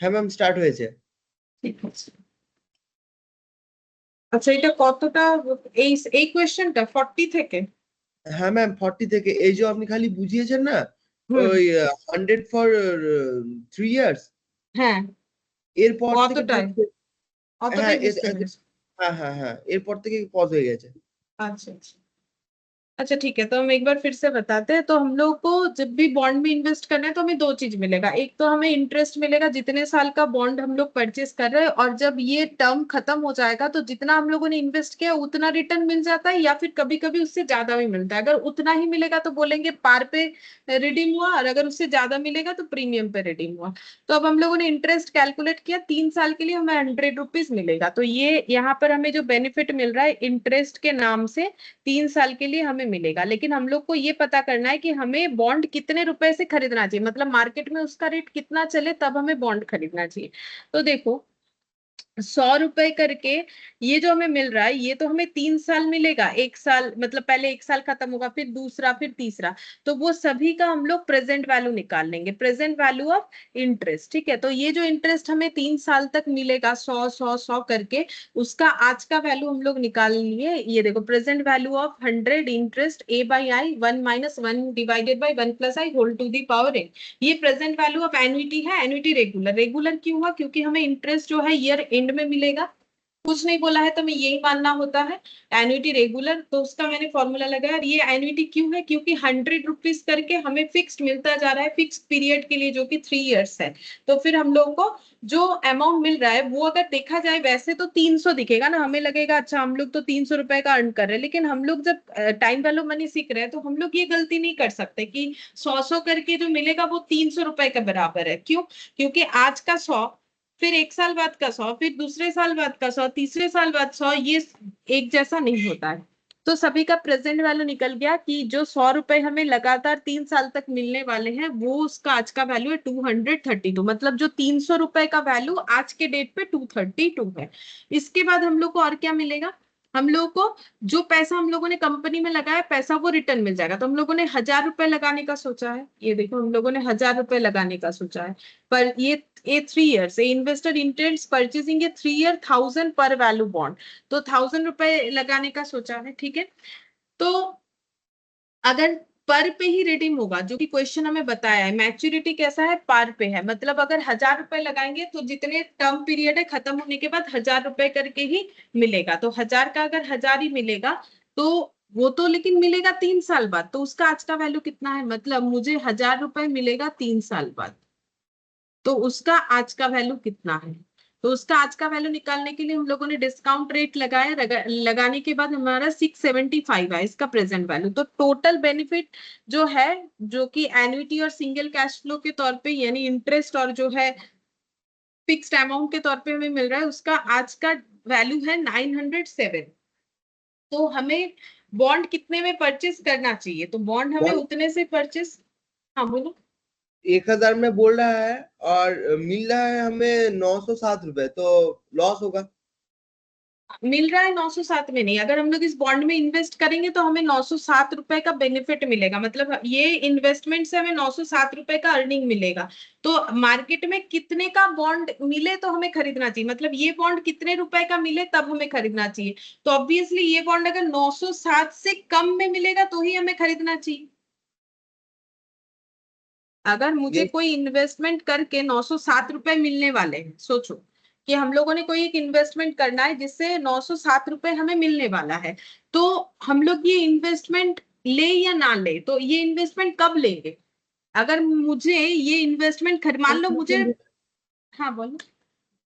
হ্যাঁ ma'am, start হয়েছে। ঠিক আছে। আচ্ছা এটা কতটা, এই এই কোয়েশ্চেনটা 40 থেকে? হ্যাঁ ম্যাম, 40 থেকে। এই যে আপনি খালি বুঝিয়েছেন না, হুম। ওই 100 ফর 3 ইয়ার্স, হ্যাঁ, এরপর থেকে অতটাই, হ্যাঁ অতটাই বুঝতে পেরেছি। হ্যাঁ হ্যাঁ হ্যাঁ, এরপর থেকে পজ হয়ে গেছে। अच्छा अच्छा। अच्छा ठीक है, तो हम एक बार फिर से बताते हैं। तो हम लोग को जब भी बॉन्ड में इन्वेस्ट करना है तो हमें दो चीज मिलेगा। एक तो हमें इंटरेस्ट मिलेगा जितने साल का बॉन्ड हम लोग परचेज कर रहे हैं, और जब ये टर्म खत्म हो जाएगा तो जितना हम लोगों ने इन्वेस्ट किया उतना रिटर्न मिल जाता है, या फिर कभी कभी उससे ज्यादा भी मिलता है। अगर उतना ही मिलेगा तो बोलेंगे पार पे रिडीम हुआ, और अगर उससे ज्यादा मिलेगा तो प्रीमियम पे रिडीम हुआ। तो अब हम लोगों ने इंटरेस्ट कैलकुलेट किया, 3 साल के लिए हमें 100 रुपीज मिलेगा। तो ये यहाँ पर हमें जो बेनिफिट मिल रहा है इंटरेस्ट के नाम से 3 साल के लिए हमें मिलेगा। लेकिन हम लोग को ये पता करना है कि हमें बॉन्ड कितने रुपए से खरीदना चाहिए, मतलब मार्केट में उसका रेट कितना चले तब हमें बॉन्ड खरीदना चाहिए। तो देखो, 100 रुपए करके ये जो हमें मिल रहा है ये तो हमें 3 साल मिलेगा। एक साल मतलब पहले एक साल खत्म होगा, फिर दूसरा, फिर तीसरा। तो वो सभी का हम लोग प्रेजेंट वैल्यू निकाल लेंगे, प्रेजेंट वैल्यू ऑफ इंटरेस्ट। ठीक है, तो ये जो इंटरेस्ट हमें 3 साल तक मिलेगा 100 100 100 करके, उसका आज का वैल्यू हम लोग निकाल लिए। ये देखो, present value of 100 interest a by i, 1 - 1 divided by 1 + i whole to the power n। ये प्रेजेंट वैल्यू ऑफ एन्युटी है। एन्युटी रेगुलर, रेगुलर क्यों हुआ? क्योंकि हमें इंटरेस्ट जो है ईयर एंड में मिलेगा। कुछ नहीं बोला है तो हमें यही मानना होता है। एन्युटी रेगुलर, तो उसका मैंने फॉर्मूला लगाया। ये एन्युटी क्यों है? क्योंकि 100 रुपीज करके हमें फिक्स्ड मिलता जा रहा है, फिक्स पीरियड के लिए, जो कि 3 इयर्स है। तो फिर हम लोग को जो अमाउंट मिल रहा है वो अगर देखा जाए वैसे तो 300 दिखेगा ना, हमें लगेगा अच्छा हम लोग तो 300 रुपए का अर्न कर रहे हैं। लेकिन हम लोग जब टाइम वैल्यू मनी सीख रहे हैं तो हम लोग ये गलती नहीं कर सकते कि 100 करके जो मिलेगा वो 300 रुपए के बराबर है। क्यों? क्योंकि आज का 100, फिर एक साल बाद का 100, फिर दूसरे साल बाद का 100, तीसरे साल बाद 100, ये एक जैसा नहीं होता है। तो सभी का प्रेजेंट वैल्यू निकल गया कि जो 100 रुपए हमें लगातार 3 साल तक मिलने वाले हैं वो उसका आज का वैल्यू है 232। मतलब जो 300 रुपए का वैल्यू आज के डेट पे 232 है। इसके बाद हम लोग को और क्या मिलेगा? हम लोग को जो पैसा हम लोगों ने कंपनी में लगाया पैसा वो रिटर्न मिल जाएगा। तो हम लोगों ने 1000 रुपए लगाने का सोचा है। ये देखो, हम लोगों ने 1000 रुपए लगाने का सोचा है। पर ये 3 इयर्स, इन्वेस्टर इंटेंड्स परचेजिंग ए 3 ईयर 1000 पर वैल्यू बॉन्ड। तो 1000 रुपए लगाने का सोचा है। ठीक है, तो अगर पर पे ही रिडीम होगा, जो कि क्वेश्चन हमें बताया है, मैच्योरिटी कैसा है? पार पे है। मतलब अगर 1000 रुपए लगाएंगे तो जितने टर्म पीरियड है खत्म होने के बाद 1000 रुपए करके ही मिलेगा। तो 1000 का अगर 1000 ही मिलेगा तो वो तो लेकिन मिलेगा 3 साल बाद। तो उसका आज का वैल्यू कितना है? मतलब मुझे 1000 रुपए मिलेगा 3 साल बाद, तो उसका आज का वैल्यू कितना है? तो उसका आज का वैल्यू निकालने के लिए हम लोगों ने डिस्काउंट रेट लगाया। लगाने के बाद हमारा 675 है इसका प्रेजेंट वैल्यू। तो टोटल बेनिफिट जो है, जो कि एन्युटी और सिंगल कैश फ्लो के तौर पे, यानी इंटरेस्ट और जो है फिक्स्ड अमाउंट के तौर पे हमें मिल रहा है, उसका आज का वैल्यू है 907। तो हमें बॉन्ड कितने में परचेस करना चाहिए? तो बॉन्ड हमें वन उतने से परचेस। हाँ बोलो। 1000 में बोल रहा है, और मिल रहा है हमें 907 रुपए, तो लॉस होगा। मिल रहा है 907 में नहीं, अगर हम लोग इस बॉन्ड में इन्वेस्ट करेंगे तो हमें 907 रुपए का बेनिफिट मिलेगा। मतलब ये इन्वेस्टमेंट से हमें 907 रुपए का अर्निंग मिलेगा। तो मार्केट में कितने का बॉन्ड मिले तो हमें खरीदना चाहिए, मतलब ये बॉन्ड कितने रुपए का मिले तब हमें खरीदना चाहिए। तो ऑब्वियसली ये बॉन्ड अगर 907 से कम में मिलेगा तो ही हमें खरीदना चाहिए। अगर मुझे ये कोई इन्वेस्टमेंट करके 907 रुपए मिलने वाले हैं, सोचो कि हम लोगों ने कोई एक इन्वेस्टमेंट करना है जिससे 907 रुपए हमें मिलने वाला है। तो हम लोग ये इन्वेस्टमेंट ले या ना ले, तो ये इन्वेस्टमेंट कब लेंगे? अगर मुझे ये इन्वेस्टमेंट मान लो मुझे। हाँ बोलो।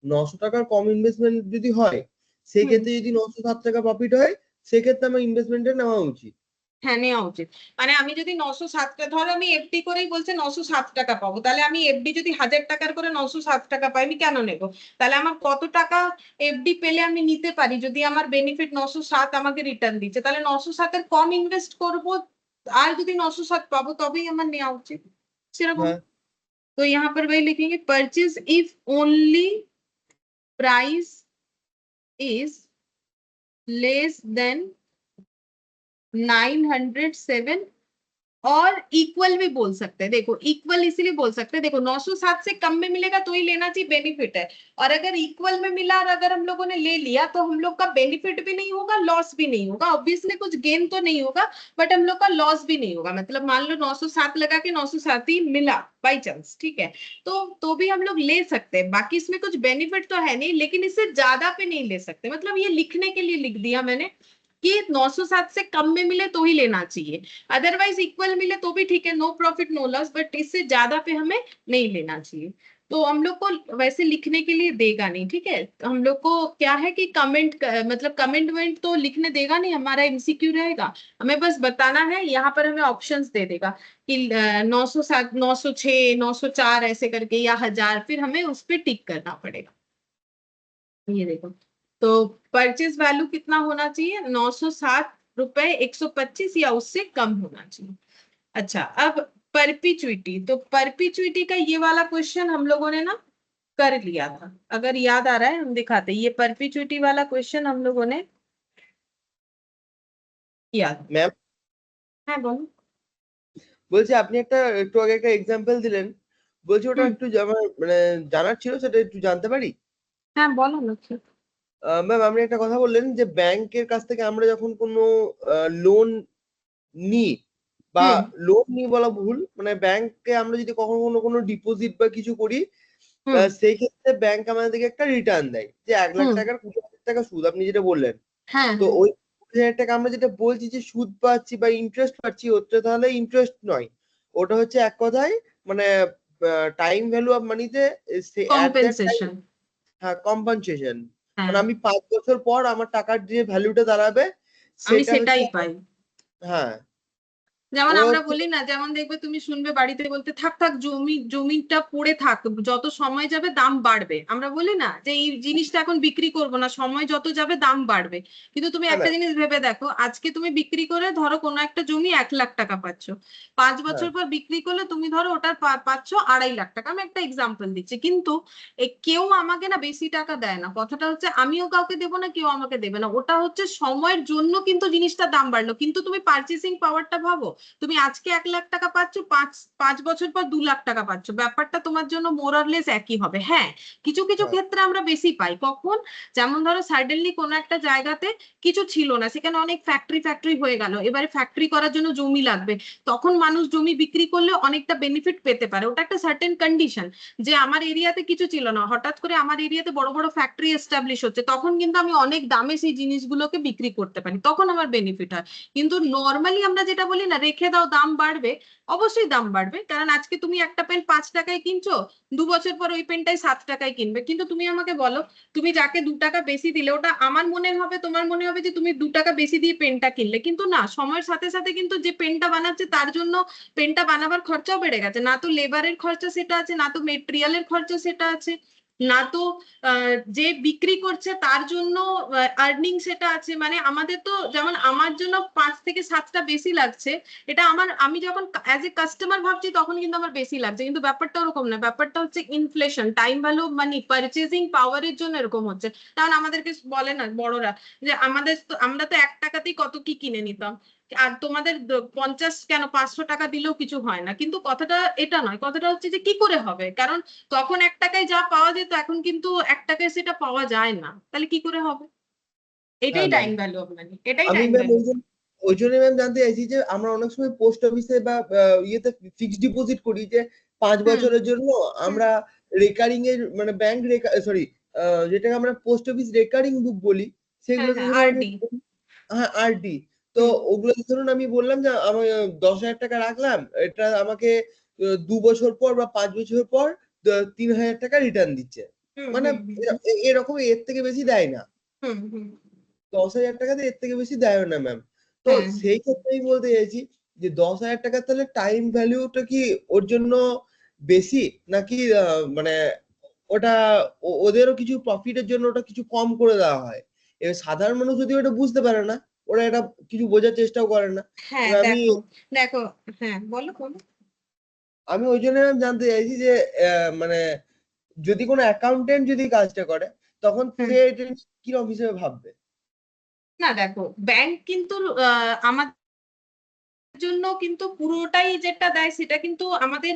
900 টাকার কম ইনভেস্টমেন্ট যদি হয়, हम्म। সেক্ষেত্রে যদি 907 টাকা প্রফিট হয়, সেক্ষেত্রে আমার ইনভেস্টমেন্টে নেওয়া উচিত। হ্যাঁ, নেওয়া উচিত। মানে আমি যদি 907 ধরো আমি এফডি করেই বলছে 907 টাকা পাবো, তাহলে আমি এফডি যদি 1000 টাকার করে 907 টাকা পাই, আমি কেন নেব? তাহলে আমার কত টাকা এফডি পেলে আমি নিতে পারি যদি আমার বেনিফিট 907 আমাকে রিটার্ন দিচ্ছে? তাহলে 907-এর কম ইনভেস্ট করব, আর যদি 907 পাবো তবেই আমার নেওয়া উচিত, সেরকম। হ্যাঁ। तो यहाँ पर वही लिखेंगे, purchase if only price is less than 907, और इक्वल भी बोल सकते हैं। देखो इक्वल इसीलिए बोल सकते हैं, देखो 907 से कम में मिलेगा तो ही लेना चाहिए, बेनिफिट है। और अगर इक्वल में मिला और अगर हम लोगों ने ले लिया तो हम लोग का बेनिफिट भी नहीं होगा, लॉस भी नहीं होगा। ऑब्वियसली कुछ गेन तो नहीं होगा, बट हम लोग का लॉस भी नहीं होगा। मतलब मान लो 907 लगा के 907 ही मिला बाई चांस, ठीक है, तो भी हम लोग ले सकते हैं। बाकी इसमें कुछ बेनिफिट तो है नहीं, लेकिन इससे ज्यादा पे नहीं ले सकते। मतलब ये लिखने के लिए लिख दिया मैंने कि 907 से कम में मिले तो ही लेना चाहिए, अदरवाइज इक्वल मिले तो भी ठीक है, no profit no loss, but इससे ज्यादा पे हमें नहीं लेना चाहिए। तो हम लोग को वैसे लिखने के लिए देगा नहीं, ठीक है। तो हम लोग को क्या है कि कमेंट मतलब कमेंटमेंट तो लिखने देगा नहीं, हमारा एमसीक्यू रहेगा। हमें बस बताना है, यहाँ पर हमें ऑप्शंस दे देगा कि 907, 906, 904 ऐसे करके, या 1000, फिर हमें उस पर टिक करना पड़ेगा। ये देखो, तो परचेज वैल्यू कितना होना चाहिए, 907 रुपए 125 या उससे कम होना चाहिए। अच्छा, अब परपिचुइटी, तो परपिचुइटी का ये वाला क्वेश्चन हम लोगों ने ना कर लिया था, अगर याद आ रहा है हम दिखाते हैं। ये परपिचुइटी वाला क्वेश्चन हम लोगों ने किया था। ম্যাম হ্যাঁ বলো। বলছি আপনি একটু আগে একটা এক্সাম্পল দিলেন, বলছি ওটা হুম। একটু আমার মানে জানার ছিল, সেটা একটু জানতে পারি? হ্যাঁ বলো না কি? ম্যাম আপনি একটা কথা বললেন যে ব্যাংকের কাছ থেকে আমরা যখন কোনো লোন নিই, বা হুম লোন নিই বলা ভুল, মানে ব্যাংকে আমরা যদি কখনো কোনো কোনো ডিপোজিট বা কিছু করি, হুম সেই ক্ষেত্রে ব্যাংক আমাদেরকে একটা রিটার্ন দেয় যে 1 লাখ হুম। টাকার 20,000 টাকা সুদ, আপনি যেটা বললেন। হ্যাঁ তো হ্যাঁ ওই 20,000 টাকা আমরা যেটা বলছি যে সুদ পাচ্ছি বা ইন্টারেস্ট পাচ্ছি, ওটা তাহলে ইন্টারেস্ট নয়, ওটা হচ্ছে এক কথায় মানে টাইম ভ্যালু অফ মানিতে এট দ্যাট টাইম, কম্পেনসেশন। হ্যাঁ কম্পেনসেশন। হ্যাঁ, মানে আমি 5 বছর পর আমার টাকার যে ভ্যালুটা দাঁড়াবে আমি সেটা হচ্ছে, সেটাই পাই। হ্যাঁ যেমন ওরা আমরা হচ্ছে, বলি না, যেমন দেখবে তুমি শুনবে বাড়িতে বলতে, থাক থাক জমিটা পড়ে থাক, যত সময় যাবে দাম বাড়বে। আমরা বলি না যে এই জিনিসটা এখন বিক্রি করব না, সময় যত যাবে দাম বাড়বে। কিন্তু তুমি হ্যাঁ একটা ম্যাম, জিনিস ভেবে দেখো, আজকে তুমি বিক্রি করে ধরো কোনো একটা জমি 1 লাখ টাকা পাচ্ছ, 5 বছর হ্যাঁ পর বিক্রি করলে তুমি ধরো ওটার পাচ্ছ 2.5 লাখ টাকা। আমি একটা এক্সাম্পল দিচ্ছি, কিন্তু কেউ আমাকে না বেশি টাকা দেয় না। কথাটা হচ্ছে আমিও কাউকে দেবো না, কেউ আমাকে দেবে না। ওটা হচ্ছে সময়ের জন্য কিন্তু জিনিসটার দাম বাড়লো, কিন্তু তুমি পার্চেসিং পাওয়ারটা ভাবো, তুমি আজকে 1 লাখ টাকা পাচ্ছ, পাঁচ পাঁচ বছর পর 2 লাখ টাকা পাচ্ছ, ব্যাপারটা তোমার জন্য মোরারলেস একই হবে। হ্যাঁ, কিছু কিছু হ্যাঁ ক্ষেত্রে আমরা বেশি পাই, কখন, যেমন ধরো সাডেনলি কোনো একটা জায়গাতে কিছু ছিল না, সেখানে অনেক ফ্যাক্টরি হয়ে গেল, এবারে ফ্যাক্টরি করার জন্য জমি লাগবে, তখন মানুষ জমি বিক্রি করলে অনেকটা বেনিফিট পেতে পারে। ওটা একটা সার্টেন কন্ডিশন, যে আমার এরিয়াতে কিছু ছিল না, হঠাৎ করে আমার এরিয়াতে বড় বড় ফ্যাক্টরি এস্টাবলিশ হচ্ছে, তখন কিন্তু আমি অনেক দামে সেই জিনিসগুলোকে বিক্রি করতে পারি, তখন আমার বেনিফিট হয়। কিন্তু নর্মালি আমরা যেটা বলি না, রেখে দাও দাম বাড়বে, অবশ্যই দাম বাড়বে, কারণ আজকে তুমি একটা পেন 5 টাকায় কিনছো, 2 বছর পর ওই পেনটাই 7 টাকায় কিনবে। কিন্তু তুমি আমাকে বলো, তুমি যাকে 2 টাকা বেশি দিলে, ওটা আমার মনে হবে, তোমার মনে হবে যে তুমি 2 টাকা বেশি দিয়ে পেনটা কিনলে, কিন্তু না, সময়ের সাথে সাথে কিন্তু যে পেনটা বানাচ্ছে তার জন্য পেনটা বানাবার খরচাও বেড়ে গেছে, না তো লেবারের খরচা সেটা আছে, না তো মেটেরিয়ালের খরচা সেটা আছে, না তো যে বিক্রি করছে তার জন্য আর্নিং সেটা আছে। মানে আমাদের তো, যেমন আমার জন্য 5 থেকে 7টা বেশি লাগছে, এটা আমার, আমি যখন অ্যাজ এ কাস্টমার ভাবছি তখন কিন্তু আমার বেশি লাগছে, কিন্তু ব্যাপারটা ওরকম না, ব্যাপারটা হচ্ছে ইনফ্লেশন, টাইম ভ্যালু মানি, পারচেজিং পাওয়ারের জন্য এরকম হচ্ছে। কারণ আমাদেরকে বলে না বড়রা যে আমাদের তো, আমরা তো 1 টাকাতেই কত কি কিনে নিতাম, আর তোমাদের 50 কেন 500 টাকা দিলেও কিছু হয় না। কিন্তু কথাটা এটা নয়, কথাটা হচ্ছে যে কি করে হবে, কারণ তখন 1 টাকায় যা পাওয়া যেত এখন কিন্তু 1 টাকায় সেটা পাওয়া যায় না, তাহলে কি করে হবে? এটাই হ্যাঁ ma'am. Time value of money, এটাই আমি টাইম ম্যাম ভ্যালু। ওই জন্য ম্যাম জানতে চাইছি যে আমরা অনেক সময় পোস্ট অফিসে বা ইয়েতে ফিক্সড ডিপোজিট করি যে 5 হুম বছরের জন্য হুম। আমরা রেকারিং এর মানে ব্যাংক সরি, যেটাকে আমরা পোস্ট অফিস রেকারিং বুক বলি, হ্যাঁ সেগুলোতে হ্যাঁ, ধরুন আমি, আরডি। হ্যাঁ আরডি। তো হুম ওগুলোতে ধরুন আমি বললাম যে আমি 10,000 টাকা রাখলাম, এটা আমাকে 2 বছর পর বা 5 বছর পর 3,000 টাকা রিটার্ন দিচ্ছে। হুম মানে হুম হুম এরকম এর থেকে বেশি দেয় না। হুম হুম। 10,000 টাকাতে এর থেকে বেশি দেয় না ম্যাম। তো হ্যাঁ, সেই ক্ষেত্রে আমি বলতে চাইছি যে 10,000 টাকা তাহলে টাইম ভ্যালুটা কি ওর জন্য বেশি, নাকি মানে ওটা ওদেরও কিছু প্রফিটের জন্য ওটা কিছু কম করে দেওয়া হয়? এবার সাধারণ মানুষ যদি ওটা বুঝতে পারে না, ওরা এটা কিছু বোঝার চেষ্টাও করে না। হ্যাঁ এবার আমি দেখো, দেখো, হ্যাঁ বলো বলো। আমি ওই জন্য জানতে চাইছি যে মানে যদি কোনো অ্যাকাউন্টেন্ট যদি কাজটা করে, তখন হুম। সে এটা কিরকম হিসেবে ভাববে? না দেখো, ব্যাংক কিন্তু আমাদের জন্য কিন্তু পুরোটাই যেটা দেয় সেটা কিন্তু আমাদের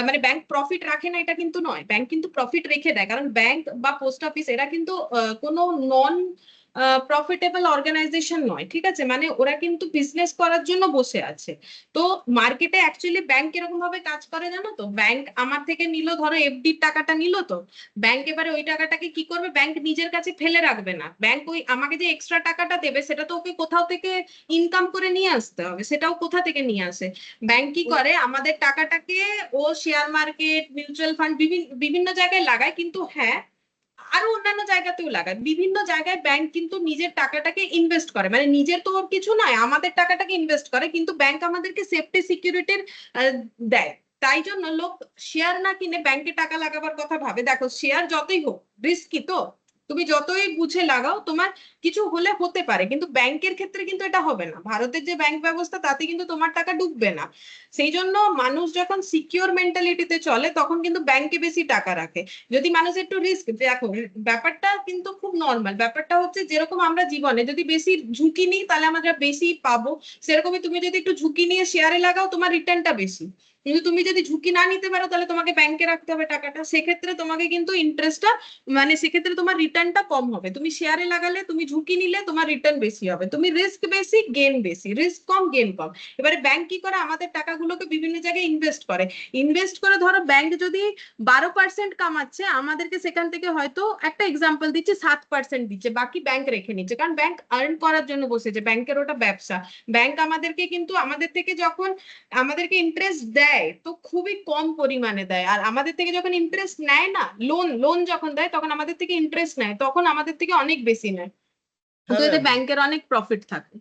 মানে ব্যাংক প্রফিট রাখে না এটা কিন্তু নয়, ব্যাংক কিন্তু প্রফিট রেখে দেয়, কারণ ব্যাংক বা পোস্ট অফিস এরা কিন্তু কোনো নন প্রফিটেবল অর্গানাইজেশন নয়, ঠিক আছে, মানে ওরা কিন্তু বিজনেস করার জন্য বসে আছে। তো মার্কেটে অ্যাকচুয়ালি ব্যাংক এরকম ভাবে কাজ করে জানো তো, ব্যাংক আমার থেকে নিল, ধরো এফডির টাকাটা নিল, তো ব্যাংক এবারে ওই টাকাটাকে কি করবে, ব্যাংক নিজের কাছে ফেলে রাখবে না, ব্যাংক ওই আমাকে যে এক্সট্রা টাকাটা দেবে সেটা তো ওকে কোথাও থেকে ইনকাম করে নিয়ে আসতে হবে, সেটাও কোথা থেকে নিয়ে আসে, ব্যাংক কি করে আমাদের টাকাটাকে ও শেয়ার মার্কেট, মিউচুয়াল ফান্ড, বিভিন্ন বিভিন্ন জায়গায় লাগায়, কিন্তু হ্যাঁ আরো অন্যান্য জায়গাতেও লাগায়, বিভিন্ন জায়গায় ব্যাংক কিন্তু নিজের টাকাটাকে ইনভেস্ট করে, মানে নিজের তো ওর কিছু নয়, আমাদের টাকাটাকে ইনভেস্ট করে, কিন্তু ব্যাংক আমাদেরকে সেফটি সিকিউরিটির দেয়। তাই জন্য লোক শেয়ার না কিনে ব্যাংকে টাকা লাগাবার কথা ভাবে। দেখো শেয়ার যতই হোক রিস্কি, তো তুমি যতই বুঝে লাগাও তোমার কিছু হলে হতে পারে, কিন্তু ব্যাংকের ক্ষেত্রে কিন্তু এটা হবে না, ভারতের যে ব্যাংক ব্যবস্থা তাতে কিন্তু তোমার টাকা ডুববে না। সেই জন্য মানুষ যখন সিকিউর মেন্টালিটিতে চলে তখন কিন্তু ব্যাংকে বেশি টাকা রাখে। যদি মানুষ একটু রিস্ক, দেখো ব্যাপারটা কিন্তু খুব নর্মাল, ব্যাপারটা হচ্ছে যেরকম আমরা জীবনে যদি বেশি ঝুঁকি নিই তাহলে আমরা বেশি পাবো, সেরকমই তুমি যদি একটু ঝুঁকি নিয়ে শেয়ারে লাগাও তোমার রিটার্নটা বেশি, কিন্তু তুমি যদি ঝুঁকি না নিতে পারো তাহলে তোমাকে ব্যাংকে রাখতে হবে টাকাটা, সেক্ষেত্রে তোমাকে কিন্তু ইন্টারেস্টটা, মানে সেক্ষেত্রে তোমার রিটার্নটা কম হবে, তুমি শেয়ারে লাগালে তুমি ঝুঁকি নিলে তোমার রিটার্ন বেশি হবে, তুমি রিস্ক বেশি গেন বেশি, রিস্ক কম গেন কম। এবারে ব্যাংক কি করে আমাদের টাকাগুলোকে বিভিন্ন জায়গায় ইনভেস্ট করে, ইনভেস্ট করে ধরো ব্যাংক যদি 12% কামাচ্ছে, আমাদেরকে সেখান থেকে হয়তো একটা এক্সাম্পল দিচ্ছে 7% দিচ্ছে, বাকি ব্যাংক রেখে নিচ্ছে, কারণ ব্যাংক আর্ন করার জন্য বসেছে, ব্যাংকের ওটা ব্যবসা। ব্যাংক আমাদেরকে কিন্তু আমাদের থেকে যখন আমাদেরকে ইন্টারেস্ট দেয় তো খুবই কম পরিমাণে দেয়, আর আমাদের থেকে যখন ইন্টারেস্ট নেয় না, লোন লোন যখন দেয় তখন আমাদের থেকে ইন্টারেস্ট নেয়, তখন আমাদের থেকে অনেক বেশি নেয়, হ্যাঁ তো এতে ম্যাম, ব্যাংকের অনেক প্রফিট থাকে।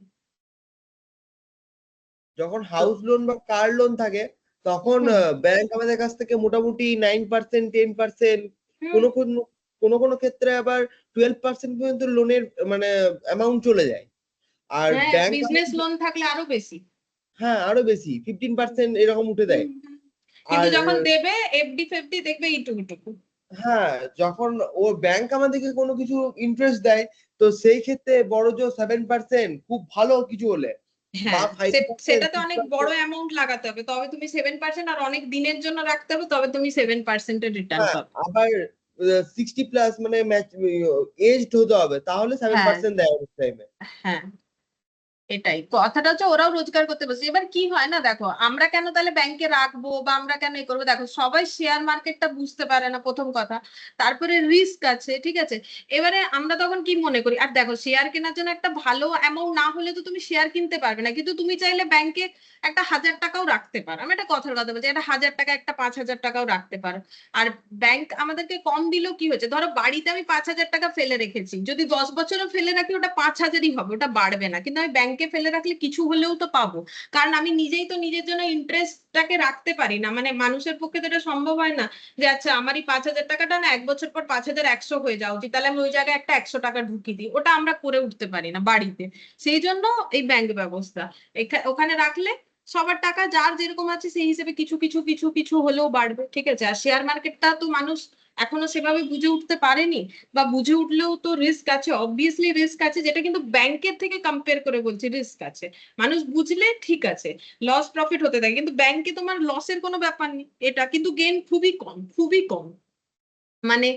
যখন তো হাউস লোন বা কার লোন থাকে তখন হুম ব্যাংক আমাদের কাছ থেকে মোটামুটি 9%, 10%, হুম কোনো কোনো কোনো কোনো ক্ষেত্রে আবার 12% পর্যন্ত লোনের মানে অ্যামাউন্ট চলে যায়। আর হ্যাঁ, ব্যাংক বিজনেস লোন থাকলে আরো বেশি। হ্যাঁ আরো বেশি 15% এরকম উঠে হুম দেয়। হুম। কিন্তু আর যখন দেবে এফডি ফেফডি দেখবে এইটুকু। হ্যাঁ, যখন ও ব্যাংক আমাদেরকে কোনো কিছু ইন্টারেস্ট দেয় তো সেই ক্ষেত্রে বড় জোর 7% খুব ভালো কিছু হলে, বা হ্যাঁ, 5%, সেটাতে অনেক বড় 6%। অ্যামাউন্ট লাগাতে হবে তবে তুমি 7%, আর অনেক দিনের জন্য রাখতে হবে তবে তুমি 7%-এর রিটার্ন হ্যাঁ, পাবে। আবার 60 প্লাস মানে এজড হতে হবে তাহলে হ্যাঁ 7% দেয় অনেক টাইমে। হ্যাঁ, এটাই কথাটা হচ্ছে, ওরাও রোজগার করতে বসে, এবার কি হয় না, দেখো আমরা কেন তাহলে ব্যাংকে রাখবো বা আমরা কেন এ করবো, দেখো সবাই শেয়ার মার্কেটটা বুঝতে পারে না প্রথম কথা, তারপরে রিস্ক আছে, ঠিক আছে, এবারে আমরা তখন কি মনে করি, আর দেখো শেয়ার কেনার জন্য একটা ভালো অ্যামাউন্ট না হলে তো তুমি শেয়ার কিনতে পারবে না, কিন্তু তুমি চাইলে ব্যাংকে একটা 1000 টাকাও রাখতে পারো, আমি একটা কথার কথা বলছি, একটা 1000 টাকা একটা 5000 টাকাও রাখতে পারো, আর ব্যাংক আমাদেরকে কম দিলেও কি হয়েছে, ধরো বাড়িতে আমি 5000 টাকা ফেলে রেখেছি, যদি 10 বছরও ফেলে রাখি ওটা 5000ই হবে, ওটা বাড়বে না, কিন্তু আমি ব্যাংকে ফেলে রাখলে কিছু হলেও তো পাবো, কারণ আমি নিজেই তো নিজের জন্য ইন্টারেস্টটাকে রাখতে পারি না, মানে মানুষের পক্ষে তো এটা সম্ভব হয় না যে আচ্ছা আমারই 5000 টাকাটা না 1 বছর পর 5100 হয়ে যাওয়া উচিত, তাহলে আমি ওই জায়গায় একটা 100 টাকা ঢুকিয়ে দিই, ওটা আমরা করে উঠতে পারি না বাড়িতে, সেই জন্য এই ব্যাংক ব্যবস্থা, ওখানে রাখলে সবার টাকা যার যেরকম আছে সেই হিসেবে কিছু কিছু কিছু কিছু হলেও বাড়বে, ঠিক আছে, আর শেয়ার মার্কেটটা তো মানুষ এখনো সেভাবে বুঝে উঠতে পারেনি, বা বুঝে উঠলেও তো রিস্ক আছে, অবভিয়াসলি রিস্ক আছে, যেটা কিন্তু ব্যাংকের থেকে কম্পেয়ার করে বলছি রিস্ক আছে, মানুষ বুঝলে ঠিক আছে লস প্রফিট হতে থাকে, কিন্তু ব্যাংকে তোমার লসের কোনো ব্যাপার নেই, এটা কিন্তু গেন খুবই কম খুবই কম, মানে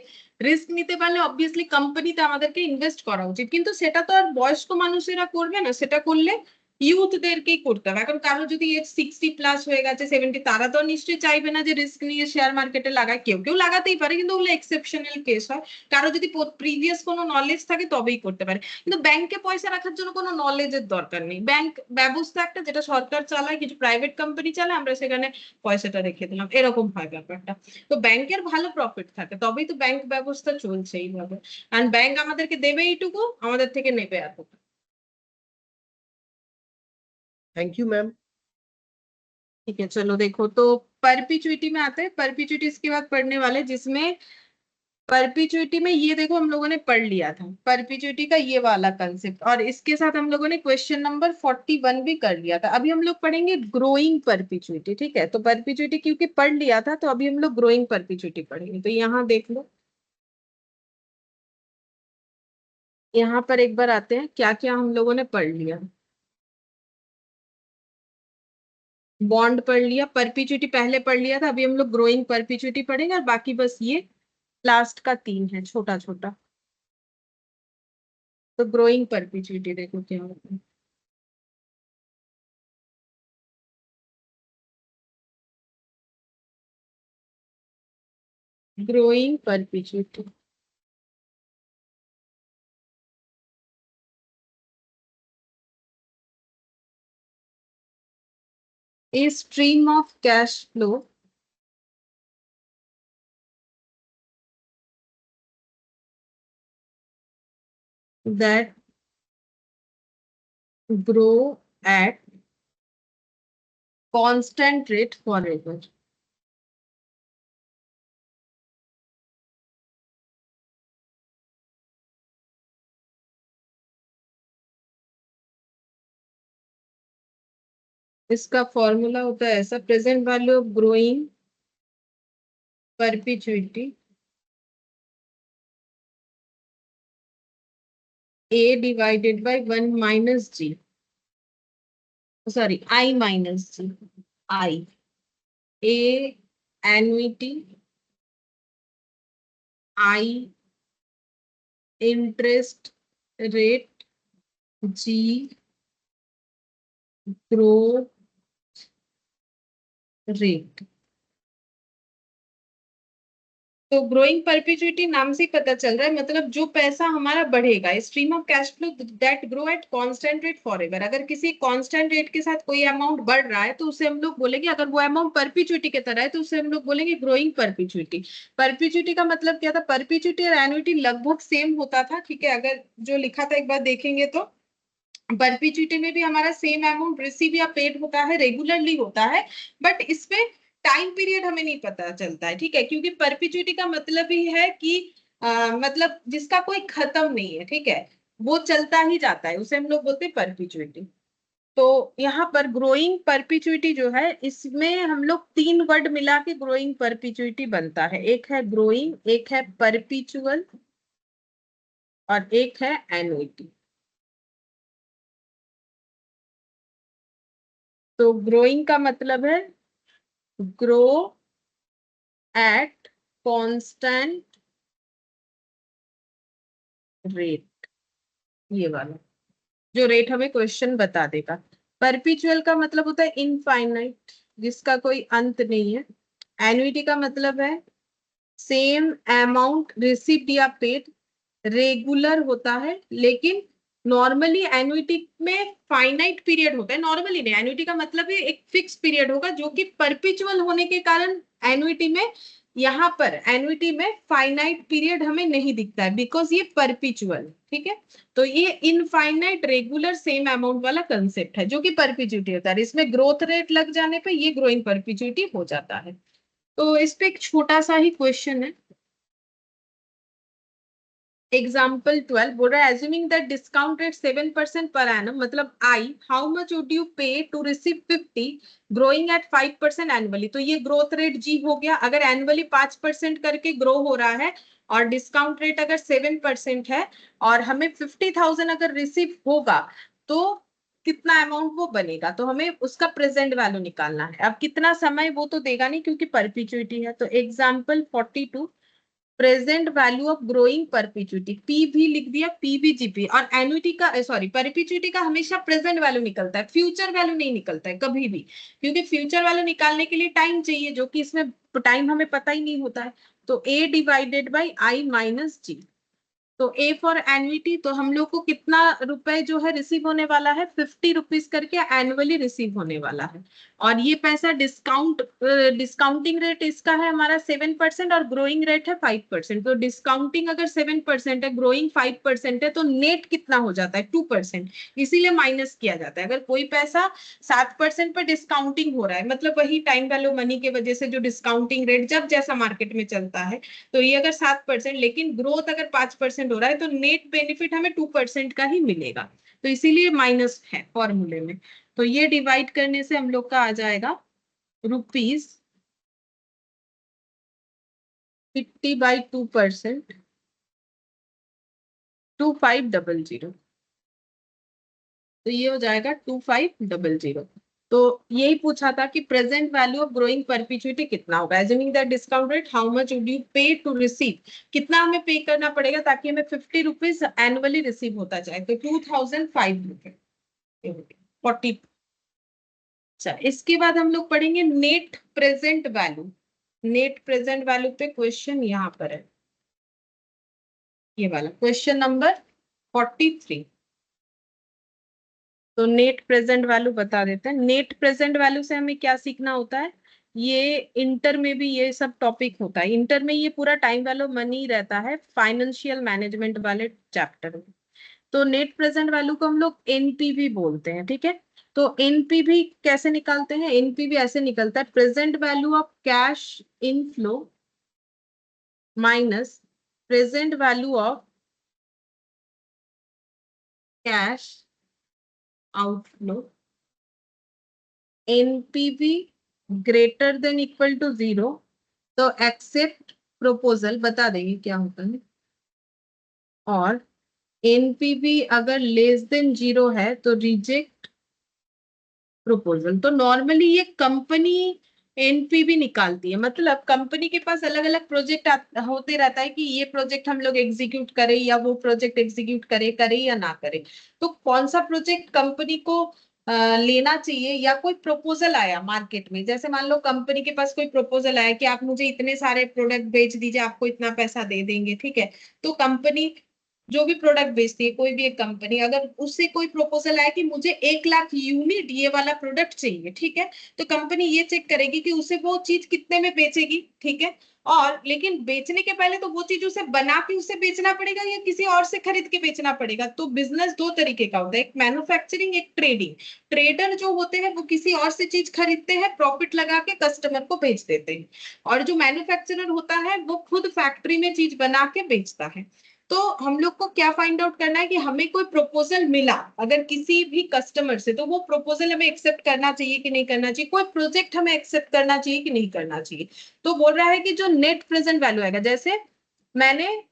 রিস্ক নিতে পারলে অবভিয়াসলি কোম্পানিতে আমাদেরকে ইনভেস্ট করা উচিত, কিন্তু সেটা তো আর বয়স্ক মানুষেরা করবে না, সেটা করলে ইউথদেরকেই করতে হবে, এখন কারো যদি এজ 60 প্লাস হয়ে গেছে 70, তারা তো নিশ্চয়ই চাইবে না যে রিস্ক নিয়ে শেয়ার মার্কেটে লাগায়, কেউ কেউ লাগাতেই পারে কিন্তু ওগুলো এক্সেপশনাল কেস হয়, কারো যদি প্রিভিয়াস কোনো নলেজ থাকে তবেই করতে পারে, কিন্তু ব্যাংকে পয়সা রাখার জন্য কোনো নলেজের দরকার নেই, ব্যাংক ব্যবস্থা একটা যেটা সরকার চালায়, কিছু প্রাইভেট কোম্পানি চালায়, আমরা সেখানে পয়সাটা রেখে দিলাম, এরকম হয় ব্যাপারটা, তো ব্যাংকের ভালো প্রফিট থাকে, তবেই তো ব্যাংক ব্যবস্থা চলছে এইভাবে, কারণ ব্যাংক আমাদেরকে দেবে এইটুকু, আমাদের থেকে নেবে এত। Thank you ma'am. ठीक है चलो देखो, तो परपिचुइटी में आते हैं, परपिचुइटी इसके बाद पढ़ने वाले, जिसमें परपिचुइटी में ये देखो हम लोगों ने पढ़ लिया था परपिचुइटी का ये वाला कंसेप्ट, और इसके साथ हम लोगों ने क्वेश्चन नंबर 41 भी कर लिया था, अभी हम लोग पढ़ेंगे ग्रोइंग परपिचुइटी, ठीक है, तो परपिचुइटी क्योंकि पढ़ लिया था तो अभी हम लोग ग्रोइंग परपिचुइटी पढ़ेंगे, तो यहाँ देख लो, यहाँ पर एक बार आते हैं क्या क्या हम लोगों ने पढ़ लिया। बॉन्ड पढ़ लिया, परपीचुइटी पहले पढ़ लिया था, अभी हम लोग ग्रोइंग परपीचुइटी पढ़ेंगे और बाकी बस ये लास्ट का 3 है छोटा छोटा। तो ग्रोइंग परपीचुइटी देखो क्या होता है। Growing perpetuity a stream of cash flow that grow at constant rate forever। इसका फॉर्मूला होता है ऐसा, present value of growing perpetuity a divided by 1 minus g, sorry I minus g, I a annuity, I interest rate, g growth rate। तो growing perpetuity नाम से ही पता चल रहा है, मतलब जो पैसा हमारा बढ़ेगा, stream of cash flow that grow at constant rate forever. अगर किसी कांस्टेंट रेट के साथ कोई अमाउंट बढ़ रहा है तो उसे हम लोग बोलेंगे, अगर वो अमाउंट परपेचुइटी की तरह है तो उसे हम लोग बोलेंगे ग्रोइंग परपेचुइटी। परपेचुइटी का मतलब क्या था, परपेचुइटी और एन्युइटी लगभग सेम होता था, ठीक है। अगर जो लिखा था एक बार देखेंगे तो परपीचुइटी में भी हमारा सेम अमाउंट रिसीव या पेड होता है, रेगुलरली होता है, बट इसमें टाइम पीरियड हमें नहीं पता चलता है, ठीक है, क्योंकि परपीचुइटी का मतलब ही है कि मतलब जिसका कोई खत्म नहीं है, ठीक है, वो चलता ही जाता है, उसे हम लोग बोलते हैं परपीचुइटी। तो यहाँ पर ग्रोइंग परपीचुइटी जो है, इसमें हम लोग 3 वर्ड मिला के ग्रोइंग परपीचुइटी बनता है। एक है ग्रोइंग, एक है परपीचुअल और एक है एनुइटी। तो ग्रोइंग का मतलब है ग्रो एट कांस्टेंट रेट, ये वाला जो रेट हमें क्वेश्चन बता देगा। परपिचुअल का मतलब होता है इनफाइनाइट, जिसका कोई अंत नहीं है। एन्युइटी का मतलब है सेम अमाउंट रिसीव्ड या पेड, रेगुलर होता है, लेकिन नॉर्मली एन्युइटी में फाइनाइट पीरियड होता है। नॉर्मली नहीं, एन्युइटी का मतलब है एक फिक्स पीरियड होगा, जो कि परपिचुअल होने के कारण एन्युइटी में, यहाँ पर एन्युइटी में फाइनाइट पीरियड हमें नहीं दिखता है, बिकॉज ये परपिचुअल, ठीक है। तो ये इनफाइनाइट रेगुलर सेम अमाउंट वाला कंसेप्ट है जो कि परपिचुइटी होता है। इसमें ग्रोथ रेट लग जाने पे ये ग्रोइंग परपिचुइटी हो जाता है। तो इस पे एक छोटा सा ही क्वेश्चन है, एग्जाम्पल 12 बोल रहा है, assuming that discount rate 7% per annum, मतलब I, how much would you pay to receive 50 growing at 5% annually. तो ये ग्रोथ रेट जी हो गया, अगर एनुअली 5% करके ग्रो हो रहा है और डिस्काउंट रेट अगर 7% है और हमें 50,000 अगर रिसीव होगा तो कितना अमाउंट वो बनेगा। तो हमें उसका प्रेजेंट वैल्यू निकालना है। अब कितना समय वो तो देगा नहीं क्योंकि परपीचुइटी है। तो example 42, present value of growing perpetuity, P भी लिख दिया, पीवीजीपी। और एन्युइटी का, सॉरी, परपीचुइटी का हमेशा प्रेजेंट वैल्यू निकलता है, फ्यूचर वैल्यू नहीं निकलता है कभी भी, क्योंकि फ्यूचर वैल्यू निकालने के लिए टाइम चाहिए, जो कि इसमें टाइम हमें पता ही नहीं होता है। तो ए डिवाइडेड बाई आई माइनस जी। तो ए फॉर एन्युइटी, तो हम लोग को कितना रुपए जो है रिसीव होने वाला है, 50 रुपीज करके एनुअली रिसीव होने वाला है। और ये पैसा डिस्काउंटिंग रेट इसका है हमारा 7% और ग्रोइंग रेट है 5%। तो डिस्काउंटिंग अगर 7% है, ग्रोइंग 5% है, तो नेट कितना हो जाता है 2%, इसीलिए माइनस किया जाता है। अगर कोई पैसा 7% पर डिस्काउंटिंग हो रहा है, मतलब वही टाइम वैल्यू मनी की वजह से जो डिस्काउंटिंग रेट जब जैसा मार्केट में चलता है, तो ये अगर 7%, लेकिन ग्रोथ अगर 5% हो रहा है, तो नेट बेनिफिट हमें 2% का ही मिलेगा। तो इसीलिए माइनस है फॉर्मूले में। तो ये डिवाइड करने से हम लोग का आ जाएगा ₹50/2%, 2500। तो ये हो जाएगा 2500। तो यही पूछा था कि present value of growing perpetuity कितना होगा, assuming that discount rate how much would you pay to receive, कितना हमें पे करना पड़ेगा ताकि हमें 50 रुपीज एनुअली रिसीव होता जाए, तो 2005 रुपए 40। अच्छा, इसके बाद हम लोग पढ़ेंगे net present value. Net present value पे क्वेश्चन यहाँ पर है, ये वाला क्वेश्चन नंबर 43। तो नेट प्रेजेंट वैल्यू बता देते हैं। नेट प्रेजेंट वैल्यू से हमें क्या सीखना होता है, ये इंटर में भी ये सब टॉपिक होता है। इंटर में ये पूरा टाइम वैल्यू मनी रहता है फाइनेंशियल मैनेजमेंट वाले चैप्टर में। तो नेट प्रेजेंट वैल्यू को हम लोग एनपीवी बोलते हैं, ठीक है। तो एनपीवी कैसे निकालते हैं, एनपीवी ऐसे निकलता है, present value of cash inflow minus present value of cash outflow, NPV greater than equal to 0 तो एक्सेप्ट प्रपोजल, बता देंगे क्या होता है, और एनपीवी अगर लेस देन 0 है तो रिजेक्ट प्रपोजल। तो नॉर्मली ये कंपनी एनपीवी निकालती है, मतलब कंपनी के पास अलग अलग प्रोजेक्ट होते रहता है कि ये प्रोजेक्ट हम लोग एग्जीक्यूट करें या वो प्रोजेक्ट एग्जीक्यूट करे या ना करे। तो कौन सा प्रोजेक्ट कंपनी को लेना चाहिए, या कोई प्रपोजल आया मार्केट में, जैसे मान लो कंपनी के पास कोई प्रपोजल आया कि आप मुझे इतने सारे प्रोडक्ट बेच दीजिए, आपको इतना पैसा दे देंगे, ठीक है। तो कंपनी जो भी प्रोडक्ट बेचती है, कोई भी एक कंपनी, अगर उससे कोई प्रपोजल आए कि मुझे 1 लाख यूनिट ये वाला प्रोडक्ट चाहिए, ठीक है, तो कंपनी ये चेक करेगी कि उसे वो चीज कितने में बेचेगी, ठीक है। और लेकिन बेचने के पहले तो वो चीज उसे बना के उसे बेचना पड़ेगा या किसी और से खरीद के बेचना पड़ेगा। तो बिजनेस दो तरीके का होता है, एक मैन्युफैक्चरिंग, एक ट्रेडिंग। ट्रेडर जो होते हैं वो किसी और से चीज खरीदते हैं, प्रॉफिट लगा के कस्टमर को बेच देते हैं, और जो मैन्युफैक्चरर होता है वो खुद फैक्ट्री में चीज बना के बेचता है। तो हम लोग को क्या फाइंड आउट करना है कि हमें कोई प्रपोजल मिला अगर किसी भी कस्टमर से, तो वो प्रपोजल हमें एक्सेप्ट करना चाहिए कि नहीं करना चाहिए, कोई प्रोजेक्ट हमें एक्सेप्ट करना चाहिए कि नहीं करना चाहिए। तो बोल रहा है कि जो नेट प्रेजेंट वैल्यू आएगा, जैसे मैंने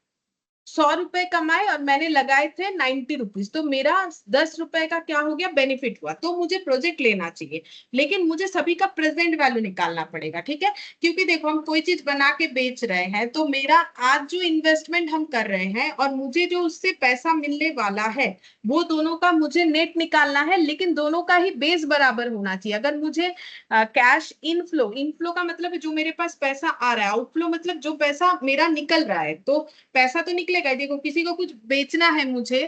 100 रुपए कमाए और मैंने लगाए थे 90 रुपीज, तो मेरा 10 रुपए का क्या हो गया, बेनिफिट हुआ, तो मुझे प्रोजेक्ट लेना चाहिए। लेकिन मुझे सभी का प्रेजेंट वैल्यू निकालना पड़ेगा, ठीक है। क्योंकि देखो हम कोई चीज बना के बेच रहे हैं, तो मेरा आज जो इन्वेस्टमेंट हम कर रहे हैं और मुझे जो उससे पैसा मिलने वाला है, वो दोनों का मुझे नेट निकालना है, लेकिन दोनों का ही बेस बराबर होना चाहिए। अगर मुझे कैश इनफ्लो, इनफ्लो का मतलब है जो मेरे पास पैसा आ रहा है, आउटफ्लो मतलब जो पैसा मेरा निकल रहा है, तो पैसा तो निकलेगा। देखो किसी को कुछ बेचना है मुझे,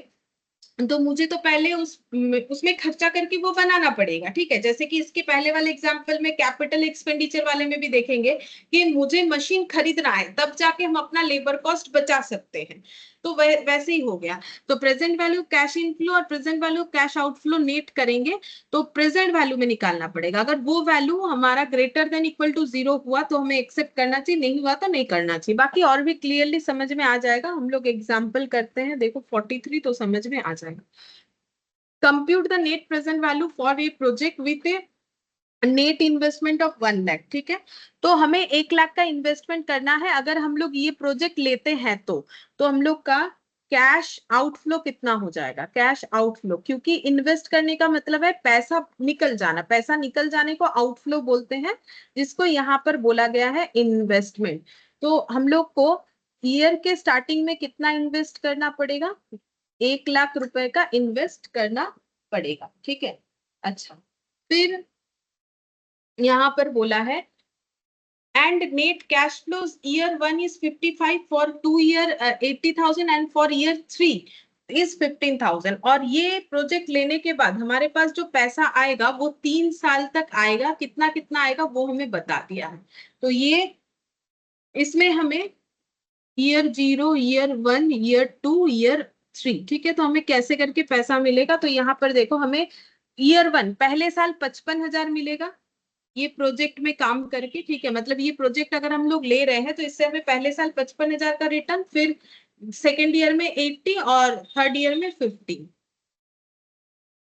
तो मुझे तो पहले उसमें खर्चा करके वो बनाना पड़ेगा, ठीक है। जैसे कि इसके पहले वाले एग्जांपल में कैपिटल एक्सपेंडिचर वाले में भी देखेंगे कि मुझे मशीन खरीदना है, तब जाके हम अपना लेबर कॉस्ट बचा सकते हैं। तो वैसे ही हो गया। तो प्रेजेंट वैल्यू कैश इनफ्लो और present value cash outflow net करेंगे, तो प्रेजेंट वैल्यू में निकालना पड़ेगा। अगर वो वैल्यू हमारा ग्रेटर देन इक्वल टू 0 हुआ तो हमें एक्सेप्ट करना चाहिए, नहीं हुआ तो नहीं करना चाहिए। बाकी और भी क्लियरली समझ में आ जाएगा, हम लोग एग्जाम्पल करते हैं, देखो 43 तो समझ में आ जाएगा। Compute the net present value for a project with A net investment of 1 lakh, ठीक है। तो हमें 1 लाख का इन्वेस्टमेंट करना है अगर हम लोग ये प्रोजेक्ट लेते हैं, तो हम लोग का कैश आउटफ्लो कितना हो जाएगा, कैश आउटफ्लो, क्योंकि इन्वेस्ट करने का मतलब है पैसा निकल जाना, पैसा निकल जाने को आउटफ्लो बोलते हैं, जिसको यहाँ पर बोला गया है इन्वेस्टमेंट। तो हम लोग को ईयर के स्टार्टिंग में कितना इन्वेस्ट करना पड़ेगा, 1 लाख रुपए का इन्वेस्ट करना पड़ेगा, ठीक है। अच्छा, फिर यहाँ पर बोला है and net cash flows year 1 is 55, for 2 year 80,000 and for year 3 is 15,000। और ये प्रोजेक्ट लेने के बाद हमारे पास जो पैसा आएगा वो 3 साल तक आएगा, कितना कितना आएगा वो हमें बता दिया है। तो ये इसमें हमें ईयर 0, ईयर 1, ईयर 2, ईयर 3, ठीक है। तो हमें कैसे करके पैसा मिलेगा, तो यहाँ पर देखो हमें ईयर 1 पहले साल 55,000 मिलेगा ये प्रोजेक्ट में काम करके, ठीक है। मतलब ये प्रोजेक्ट अगर हम लोग ले रहे हैं तो इससे हमें पहले साल 55,000 का रिटर्न, फिर सेकेंड ईयर में 80 और थर्ड ईयर में 15,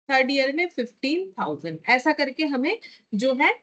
थर्ड ईयर में 15,000, ऐसा करके हमें जो है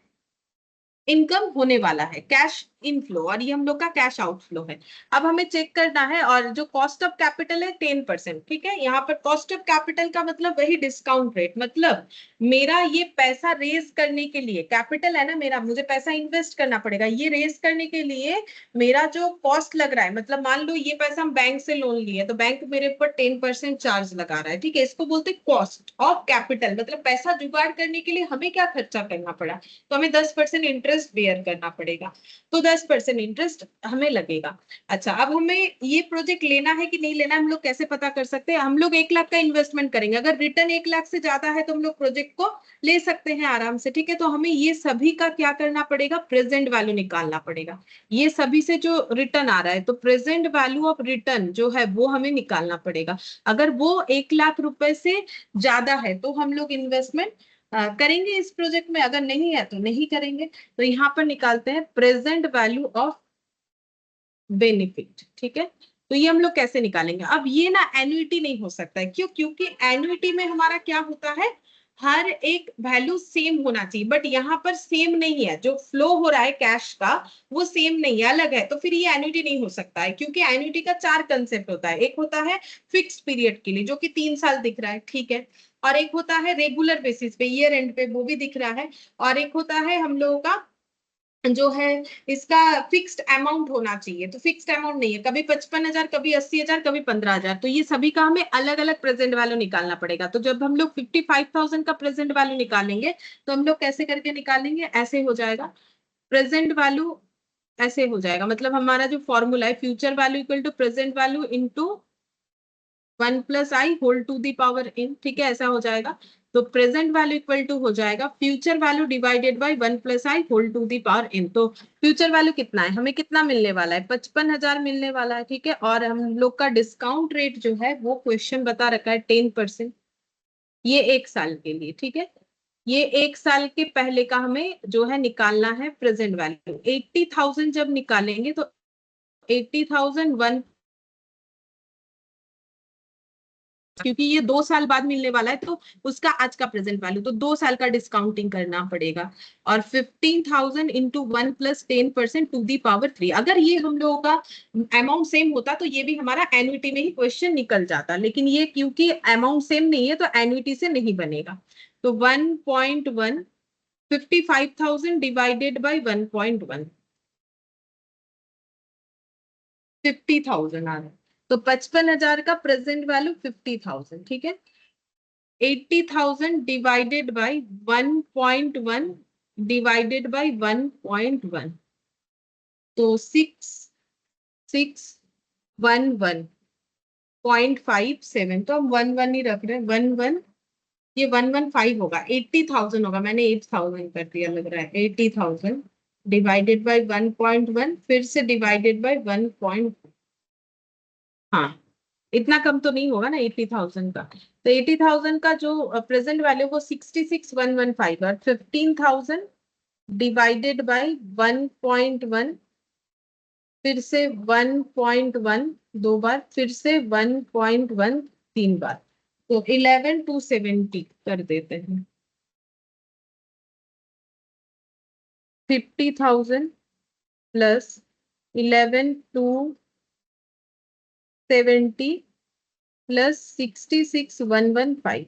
इनकम होने वाला है। कैश इनफ्लो और ये हम लोग का कैश आउटफ्लो है। अब हमें चेक करना है, और जो कॉस्ट ऑफ कैपिटल है 10%, ठीक है। यहाँ पर कॉस्ट ऑफ कैपिटल का मतलब वही डिस्काउंट रेट, मतलब मेरा ये पैसा रेज करने के लिए, कैपिटल है ना मेरा, मुझे पैसा इन्वेस्ट करना पड़ेगा, ये रेज करने के लिए मेरा जो कॉस्ट लग रहा है, मतलब मान लो ये पैसा हम बैंक से लोन लिए तो बैंक मेरे ऊपर 10% चार्ज लगा रहा है, ठीक है। इसको बोलते हैं कॉस्ट ऑफ कैपिटल, मतलब पैसा जुगाड़ करने के लिए हमें क्या खर्चा करना पड़ा, तो हमें 10% इंटरेस्ट बेयर करना पड़ेगा, तो 10% इंटरेस्ट हमें लगेगा। अच्छा, अब हमें ये प्रोजेक्ट लेना है कि नहीं लेना, हम लोग कैसे पता कर सकते हैं? हम लोग 1 लाख का इन्वेस्टमेंट करेंगे, अगर रिटर्न 1 लाख से ज्यादा है तो हम लोग प्रोजेक्ट को ले सकते हैं आराम से, ठीक है। तो हमें ये सभी का क्या करना पड़ेगा, प्रेजेंट वैल्यू निकालना पड़ेगा। ये सभी से जो रिटर्न आ रहा है तो प्रेजेंट वैल्यू ऑफ रिटर्न जो है वो हमें निकालना पड़ेगा। अगर वो 1 लाख रुपए से ज्यादा है तो हम लोग इन्वेस्टमेंट करेंगे इस प्रोजेक्ट में, अगर नहीं है तो नहीं करेंगे। तो यहाँ पर निकालते हैं प्रेजेंट वैल्यू ऑफ बेनिफिट, ठीक है। तो ये हम लोग कैसे निकालेंगे? अब ये ना एन्युइटी नहीं हो सकता है, क्यों? क्योंकि एन्युइटी में हमारा क्या होता है, हर एक वैल्यू सेम होना चाहिए, बट यहाँ पर सेम नहीं है, जो फ्लो हो रहा है कैश का वो सेम नहीं है, अलग है, तो फिर ये एन्युइटी नहीं हो सकता है। क्योंकि एन्युइटी का 4 कंसेप्ट होता है, एक होता है फिक्स पीरियड के लिए जो कि 3 साल दिख रहा है, ठीक है, और एक होता है रेगुलर बेसिस पे ईयर एंड पे, वो भी दिख रहा है, और एक होता है हम लोगों का जो है इसका फिक्स्ड अमाउंट होना चाहिए, तो फिक्स्ड अमाउंट नहीं है, कभी 55,000, कभी 80,000, कभी 15,000, तो ये सभी का हमें अलग अलग प्रेजेंट वैल्यू निकालना पड़ेगा। तो जब हम लोग 55,000 का प्रेजेंट वैल्यू निकालेंगे तो हम लोग कैसे करके निकालेंगे, ऐसे हो जाएगा प्रेजेंट वैल्यू, ऐसे हो जाएगा, मतलब हमारा जो फॉर्मूला है future value equal to present value into 1 + i whole to the power n, ठीक है, ऐसा हो जाएगा। तो प्रेजेंट वैल्यू इक्वल टू हो जाएगा future value divided by 1 + i whole to the power n। तो फ्यूचर वैल्यू कितना है, हमें कितना मिलने वाला है, 55,000 मिलने वाला है, ठीक है। और हम लोग का डिस्काउंट रेट जो है वो क्वेश्चन बता रखा है 10%, ये 1 साल के लिए, ठीक है। ये 1 साल के पहले का हमें जो है निकालना है प्रेजेंट वैल्यू। 80,000 जब निकालेंगे तो 80,000 क्योंकि ये 2 साल बाद मिलने वाला है तो उसका आज का प्रेजेंट वैल्यू, तो 2 साल का डिस्काउंटिंग करना पड़ेगा। और 15,000 इंटू 1 + 10% टू दी पावर 3, अगर ये हम लोगों का अमाउंट सेम होता तो ये भी हमारा एन्युटी में ही क्वेश्चन निकल जाता, लेकिन ये क्योंकि अमाउंट सेम नहीं है तो एन्युटी से नहीं बनेगा। तो 1.1 55,000 डिवाइडेड बाई 1.1 50,000 आ रहा है, तो 55,000 का प्रेजेंट वैल्यू 50,000, ठीक है। 80,000 डिवाइडेड बाई 1.1 डिवाइडेड बाई 1.1, तो 6,611.57, तो हम 1 ही रख रहे हैं, 1 ये 115 होगा, 80,000 होगा, मैंने 8,000 कर दिया लग रहा है। 80,000 डिवाइडेड बाई 1.1 फिर से डिवाइडेड बाई 1. हाँ, इतना कम तो नहीं होगा ना 80,000 का। तो 80,000 का जो प्रेजेंट वैल्यू वो 66,115, और 15,000 डिवाइडेड बाई 1.1 फिर से 1.1 2 बार, फिर से 1.1 3 बार, तो 11,270 कर देते हैं। 50,000 प्लस 11,270 प्लस 66,115,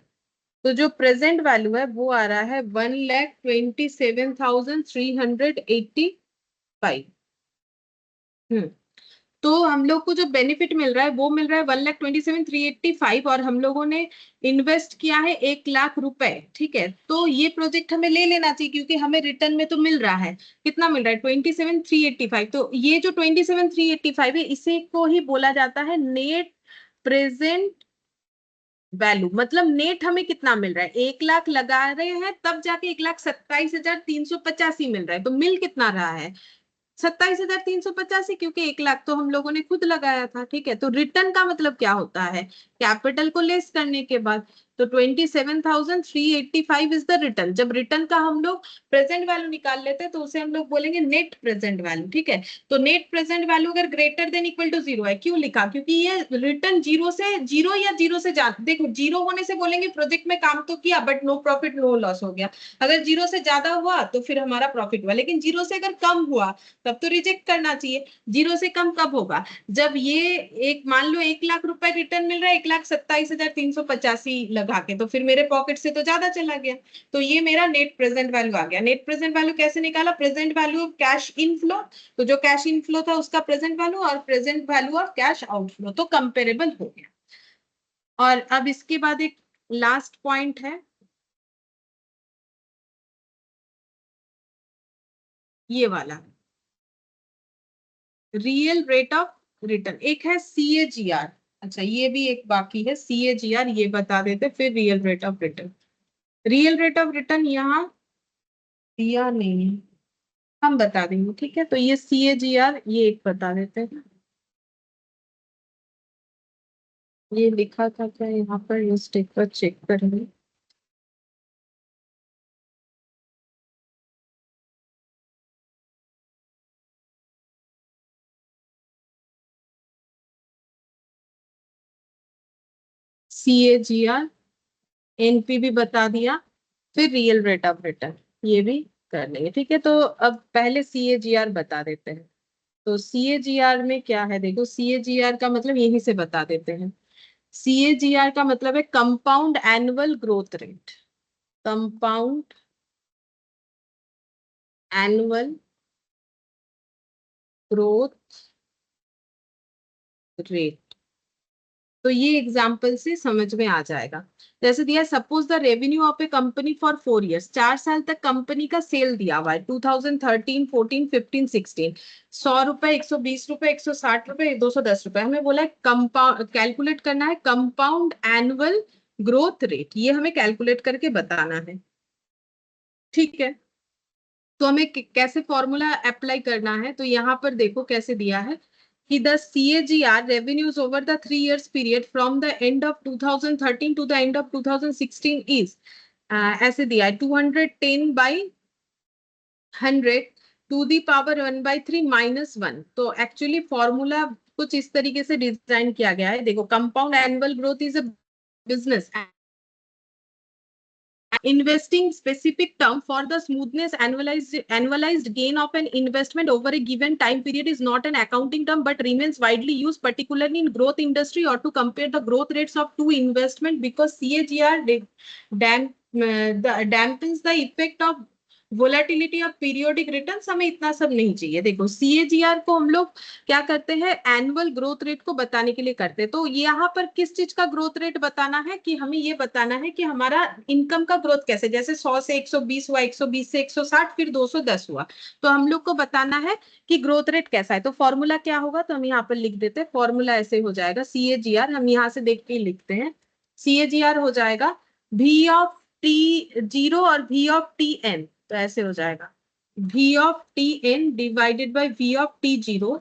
तो जो प्रेजेंट वैल्यू है वो आ रहा है 1,27,385। तो हम लोग को जो बेनिफिट मिल रहा है वो मिल रहा है 1,27,385, और हम लोगों ने इन्वेस्ट किया है 1 लाख रुपए, ठीक है। तो ये प्रोजेक्ट हमें ले लेना चाहिए क्योंकि हमें रिटर्न में तो मिल रहा है, कितना मिल रहा है 27,385। तो ये जो 27,385 है इसे को ही बोला जाता है नेट प्रेजेंट वैल्यू, मतलब नेट हमें कितना मिल रहा है, 1 लाख लगा रहे हैं तब जाके 1,27,385 मिल रहा है, तो मिल कितना रहा है 27,385, क्योंकि 1 लाख तो हम लोगों ने खुद लगाया था, ठीक है। तो रिटर्न का मतलब क्या होता है, कैपिटल को लेस करने के बाद, तो 27,385 इज द रिटर्न। जब रिटर्न का हम लोग प्रेजेंट वैल्यू निकाल लेते हैं तो उसे हम लोग बोलेंगे नेट प्रेजेंट वैल्यू, ठीक है। तो नेट प्रेजेंट वैल्यू अगर greater than equal to zero है, क्यों लिखा, क्योंकि ये रिटर्न जीरो से जीरो या जीरो से देखो जीरो होने से बोलेंगे प्रोजेक्ट में काम तो किया but no profit no loss हो गया। अगर जीरो से ज्यादा हुआ तो फिर हमारा प्रॉफिट हुआ, लेकिन जीरो से अगर कम हुआ तब तो रिजेक्ट करना चाहिए। जीरो से कम कब होगा, जब ये एक मान लो 1 लाख रुपए रिटर्न मिल रहा है 1,27,385 लगा के, तो फिर मेरे पॉकेट से तो ज्यादा चला गया। तो ये मेरा नेट प्रेजेंट वैल्यू आ गया। नेट प्रेजेंट वैल्यू कैसे निकाला, present value of cash inflow, तो जो कैश इनफ्लो था उसका प्रेजेंट वैल्यू और present value of cash outflow, तो कंपेरेबल हो गया। और अब इसके बाद एक लास्ट पॉइंट है, ये वाला रियल रेट ऑफ रिटर्न। एक है CAGR, अच्छा ये भी एक बाकी है CAGR, ये बता देते फिर real rate of return. Real rate of return यहाँ दिया नहीं है, हम बता देंगे, ठीक है। तो ये CAGR ये एक बता देते हैं, ये लिखा था क्या यहाँ पर, ये स्टेप चेक करेंगे। CAGR NP भी बता दिया, फिर रियल रेट ऑफ रिटर्न ये भी कर लेंगे, ठीक है। तो अब पहले CAGR बता देते हैं। तो CAGR में क्या है, देखो CAGR का मतलब यहीं से बता देते हैं। CAGR का मतलब है compound annual growth rate, compound annual growth rate. तो ये एग्जाम्पल से समझ में आ जाएगा। जैसे दिया, suppose the revenue of A company for 4 years, 4 साल तक कंपनी का सेल दिया हुआ है 2013, 14, 15, 16, 100 रुपए, 120 रुपए, 160 रुपए, 210 रुपए। हमें बोला है कंपाउंड कैलकुलेट करना है, कंपाउंड एनुअल ग्रोथ रेट, ये हमें कैलकुलेट करके बताना है, ठीक है। तो हमें कैसे फॉर्मूला अप्लाई करना है, तो यहाँ पर देखो कैसे दिया है कि the CAGR revenues over the 3 years period from the end of 2013 to the end of 2016 is ऐसे दिया है 210 by 100 to the power 1/3 -1। तो एक्चुअली फॉर्मूला कुछ इस तरीके से डिजाइन किया गया है। देखो, compound annual growth is a business investing specific term for the smoothness annualized gain of an investment over a given time period is not an accounting term but remains widely used particularly in growth industry or to compare the growth rates of two investment because CAGR dampens the effect of volatility of periodic returns. हमें इतना सब नहीं चाहिए। देखो CAGR को हम लोग क्या करते हैं, एनुअल ग्रोथ रेट को बताने के लिए करते हैं। तो यहाँ पर किस चीज का ग्रोथ रेट बताना है कि हमें ये बताना है कि हमारा इनकम का ग्रोथ कैसे, जैसे 100 से 120 हुआ, 120 से 160, फिर 210 हुआ, तो हम लोग को बताना है कि ग्रोथ रेट कैसा है। तो फॉर्मूला क्या होगा, तो हम यहाँ पर लिख देते हैं, फॉर्मूला ऐसे हो जाएगा CAGR, हम यहाँ से देख के लिखते हैं। CAGR हो जाएगा V ऑफ T0 और V ऑफ TN, तो ऐसे हो जाएगा V of TN divided by V of T0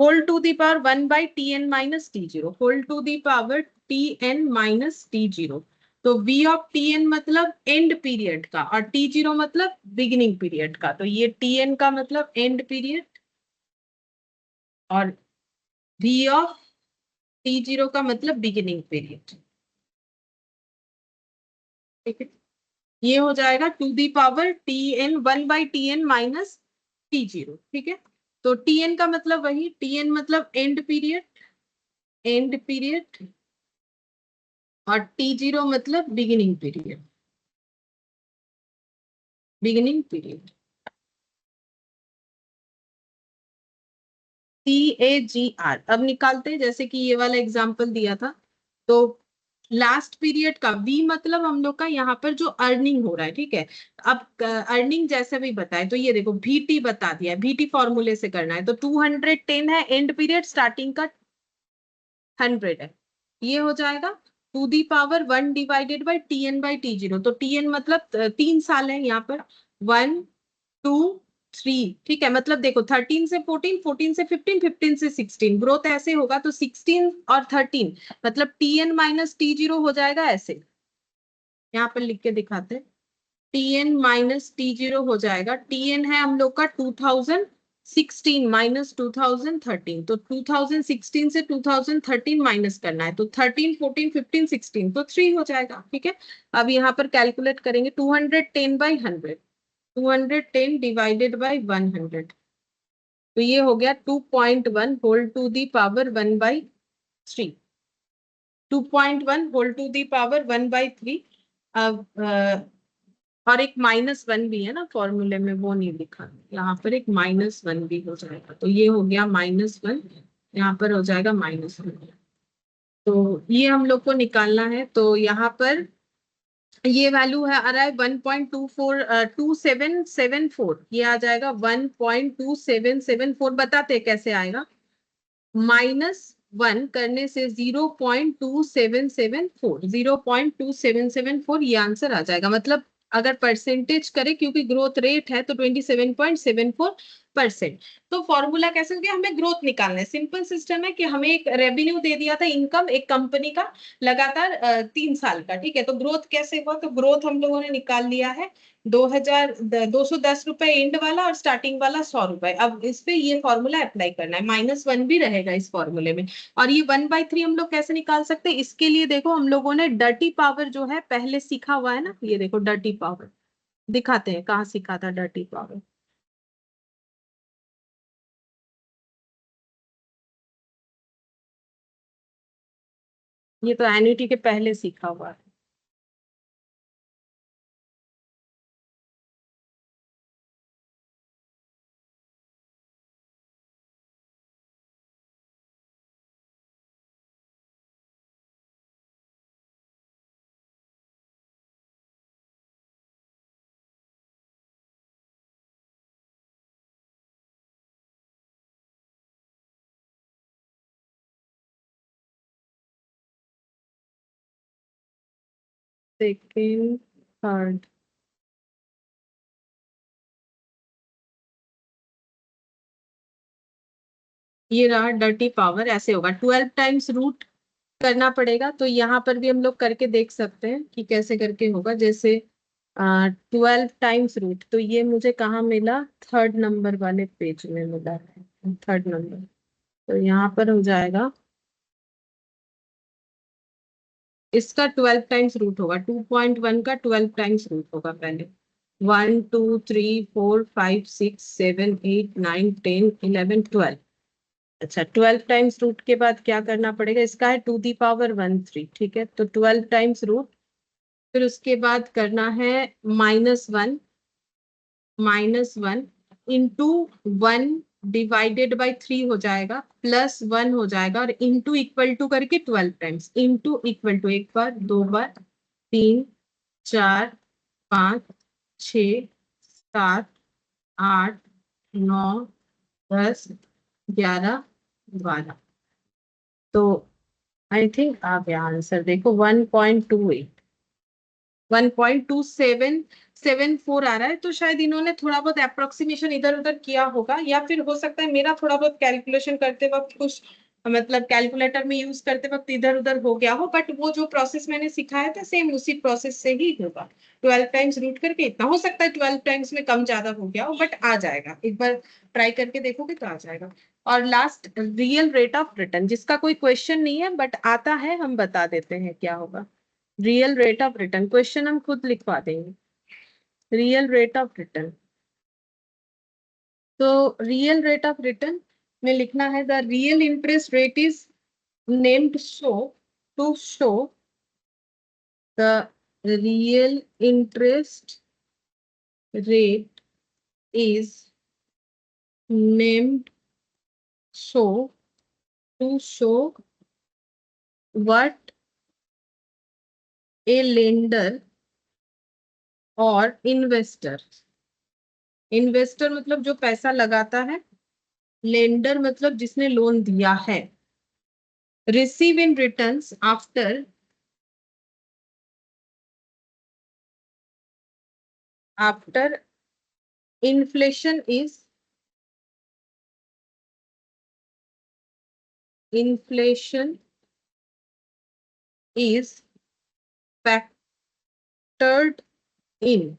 whole to the power 1/TN minus T0 whole to the power TN minus T0। तो V ऑफ TN मतलब end period का और T0 मतलब beginning period का। तो ये TN का मतलब एंड पीरियड और V ऑफ T0 का मतलब बिगिनिंग पीरियड, ठीक है। ये हो जाएगा to the power TN 1/TN minus T0, ठीक है। तो TN का मतलब वही, TN मतलब एंड पीरियड, एंड पीरियड, और T0 मतलब beginning period, beginning period. CAGR अब निकालते हैं, जैसे कि ये वाला एग्जांपल दिया था। तो लास्ट पीरियड का V मतलब हम लोग का यहाँ पर जो अर्निंग हो रहा है, ठीक है। अब अर्निंग जैसे भी बताए, तो ये देखो VT बता दिया है, VT फॉर्मूले से करना है। तो 210 है एंड पीरियड, स्टार्टिंग का 100 है, ये हो जाएगा to the power 1 divided by TN by T0। तो TN मतलब 3 साल है यहाँ पर, 1 2 3, ठीक है, मतलब देखो 13 से 14, 14 से 15, 15 से 16, ग्रोथ ऐसे होगा तो 16 और 13 मतलब tn माइनस t0 हो जाएगा ऐसे, यहाँ पर लिख के दिखाते हैं, tn माइनस t0 हो जाएगा, tn है हम लोग का 2016 माइनस 2013, तो 2016 से 2013 माइनस करना है, तो 13, 14, 15, 16 तो 3 हो जाएगा, ठीक है। अब यहाँ पर कैलकुलेट करेंगे, 210 बाई 100, 210 डिवाइडेड बाई 100, तो ये हो गया 2.1 whole to the power 1/3, 2.1 whole to the power 1/3। अब और एक -1 भी है ना फॉर्मूले में, वो नहीं लिखा, यहाँ पर एक -1 भी हो जाएगा, तो ये हो गया -1, यहाँ पर हो जाएगा -1, तो ये हम लोग को निकालना है, तो यहाँ पर ये वैल्यू है आ रहा है 1.2774, ये आ जाएगा 1.2774, बताते हैं कैसे आएगा, -1 करने से 0.2774, 0.2774 ये आंसर आ जाएगा, मतलब अगर परसेंटेज करे क्योंकि ग्रोथ रेट है तो 27.74%। तो फॉर्मूला कैसे हो गया, हमें ग्रोथ निकालना है, सिंपल सिस्टम है कि हमें एक रेवेन्यू दे दिया था, इनकम एक कंपनी का लगातार 3 साल का, ठीक है, तो ग्रोथ कैसे हुआ, तो ग्रोथ हम लोगों ने निकाल लिया है 2,210 रुपए एंड वाला और स्टार्टिंग वाला 100 रुपए। अब इस पे ये फॉर्मूला अप्लाई करना है, -1 भी रहेगा इस फॉर्मूले में। और ये 1/3 हम लोग कैसे निकाल सकते हैं, इसके लिए देखो हम लोगों ने डर्टी पावर जो है पहले सीखा हुआ है ना, ये देखो डर्टी पावर दिखाते हैं, कहाँ सीखा था डर्टी पावर, ये तो एन्युटी के पहले सीखा हुआ है। सेकेंड, थर्ड, ये रहा डर्टी पावर, ऐसे होगा 12 टाइम्स रूट करना पड़ेगा, तो यहाँ पर भी हम लोग करके देख सकते हैं कि कैसे करके होगा, जैसे 12 टाइम्स रूट, तो ये मुझे कहाँ मिला, थर्ड नंबर वाले पेज में मिला है, थर्ड नंबर, तो यहाँ पर हो जाएगा, इसका 12 टाइम्स रूट होगा, 2.1 का 12 टाइम्स रूट होगा पहले, 1 2 3 4 5 6 7 8 9 10 11 12, अच्छा 12 टाइम्स रूट के बाद क्या करना पड़ेगा, इसका है टू दी पावर 13, ठीक है, तो 12 टाइम्स रूट, फिर उसके बाद करना है -1, -1 इंटू 1 डिवाइडेड बाई 3 हो जाएगा, +1 हो जाएगा, और इंटू इक्वल टू करके 12 टाइम्स, इंटू इक्वल टू, एक बार, दो बार, 3 4 5 6 7 8 9 10 11 12, तो आई थिंक आ गया आंसर, देखो 1.28, 1.2774 आ रहा है, तो शायद इन्होंने थोड़ा बहुत अप्रोक्सीमेशन इधर उधर किया होगा, या फिर हो सकता है मेरा थोड़ा बहुत कैलकुलेशन करते वक्त कुछ, मतलब कैलकुलेटर में यूज करते वक्त इधर उधर हो गया हो, बट वो जो प्रोसेस मैंने सिखाया था सेम उसी प्रोसेस से ही होगा, 12 टाइम्स रूट करके, इतना हो सकता है 12 टाइम्स में कम ज्यादा हो गया हो, बट आ जाएगा, एक बार ट्राई करके देखोगे तो आ जाएगा। और last, real rate of return, जिसका कोई क्वेश्चन नहीं है बट आता है, हम बता देते हैं क्या होगा, real rate of return, question हम खुद लिखवा देंगे, रियल रेट ऑफ रिटर्न, तो रियल रेट ऑफ रिटर्न में लिखना है, the real interest rate is named so to show the real interest rate is named so to show what a lender और investor, investor मतलब जो पैसा लगाता है, लेंडर मतलब जिसने लोन दिया है, receive in returns after inflation is factored in,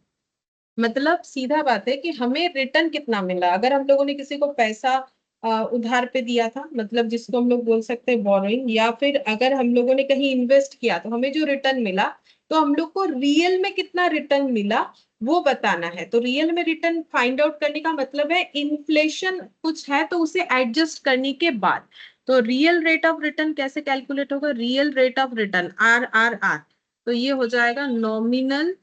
मतलब सीधा बात है कि हमें रिटर्न कितना मिला। अगर हम लोगों ने किसी को पैसा उधार पे दिया था, मतलब जिसको हम लोग बोल सकते हैं बोरोइंग, या फिर अगर हम लोगों ने कहीं इन्वेस्ट किया तो हमें जो रिटर्न मिला, तो हम लोग को रियल में कितना रिटर्न मिला वो बताना है। तो रियल में रिटर्न फाइंड आउट करने का मतलब है इन्फ्लेशन कुछ है तो उसे एडजस्ट करने के बाद। तो रियल रेट ऑफ रिटर्न कैसे कैलकुलेट होगा? Real rate of return RRR, तो ये हो जाएगा नॉमिनल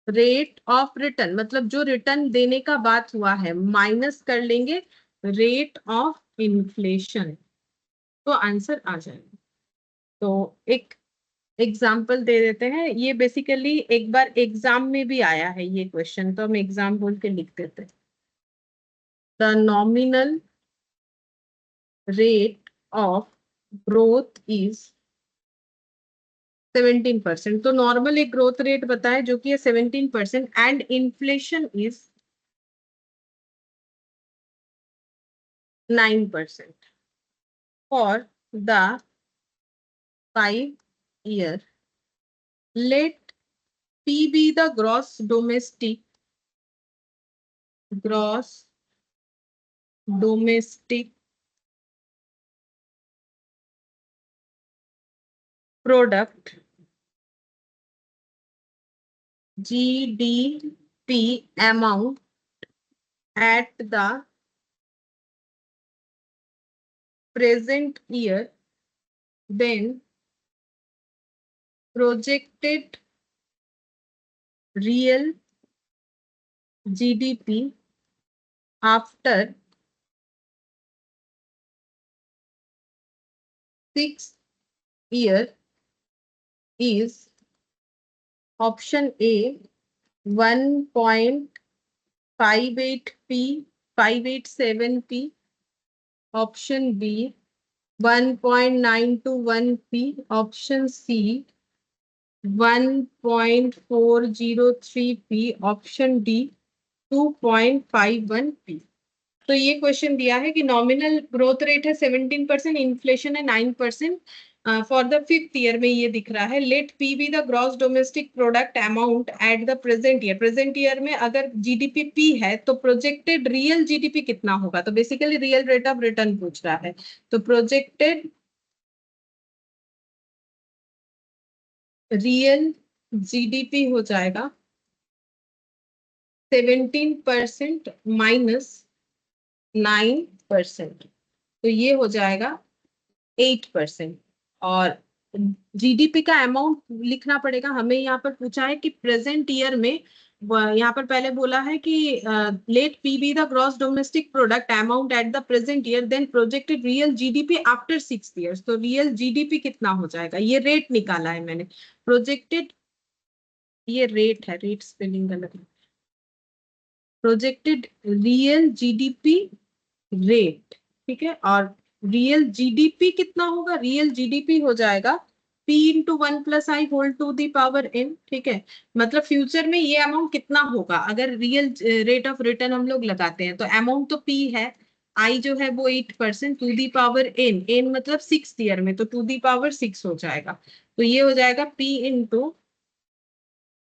रेट ऑफ रिटर्न, मतलब जो रिटर्न देने का बात हुआ है माइनस कर लेंगे रेट ऑफ इन्फ्लेशन, तो आंसर आ जाएगा। तो एक एग्जाम्पल दे देते हैं, ये बेसिकली एक बार एग्जाम में भी आया है ये क्वेश्चन, तो हम एग्जाम बोल के लिख देते हैं। The nominal rate of growth is 17%, तो नॉर्मल एक ग्रोथ रेट बताए जो कि है 17% and inflation is 9% for the 5 year. Let P be the gross domestic product, GDP amount at the present year, then projected real GDP after 6 years is option A 1.58p 587p, option B 1.921p, option C 1.403p, option D 2.51p। तो ये question दिया है कि nominal growth rate है 17%, inflation है 9%, for the 5th year में ये दिख रहा है। Let P be the gross domestic product amount at the present year, present year में अगर जीडीपी पी है तो प्रोजेक्टेड रियल जीडीपी कितना होगा? तो basically real rate of return पूछ रहा है, तो प्रोजेक्टेड रियल जीडीपी हो जाएगा 17% माइनस 9%, तो ये हो जाएगा 8%। और जीडीपी का अमाउंट लिखना पड़ेगा हमें। यहाँ पर पूछा है कि प्रेजेंट ईयर में, यहाँ पर पहले बोला है कि let P be the gross domestic product amount at the present year then projected real GDP after 6 years, तो रियल जीडीपी कितना हो जाएगा? ये रेट निकाला है मैंने, प्रोजेक्टेड, ये रेट है, रेट स्पेलिंग गलत है, प्रोजेक्टेड रियल जीडीपी रेट, ठीक है। और रियल जीडीपी कितना होगा? रियल जीडीपी हो जाएगा P into 1+I whole to the power n, ठीक है। मतलब फ्यूचर में ये अमाउंट कितना होगा अगर रियल रेट ऑफ रिटर्न हम लोग लगाते हैं, तो अमाउंट तो P है, I जो है वो 8%, to the power n, n मतलब 6th ईयर में, तो टू दी पावर 6 हो जाएगा। तो ये हो जाएगा P into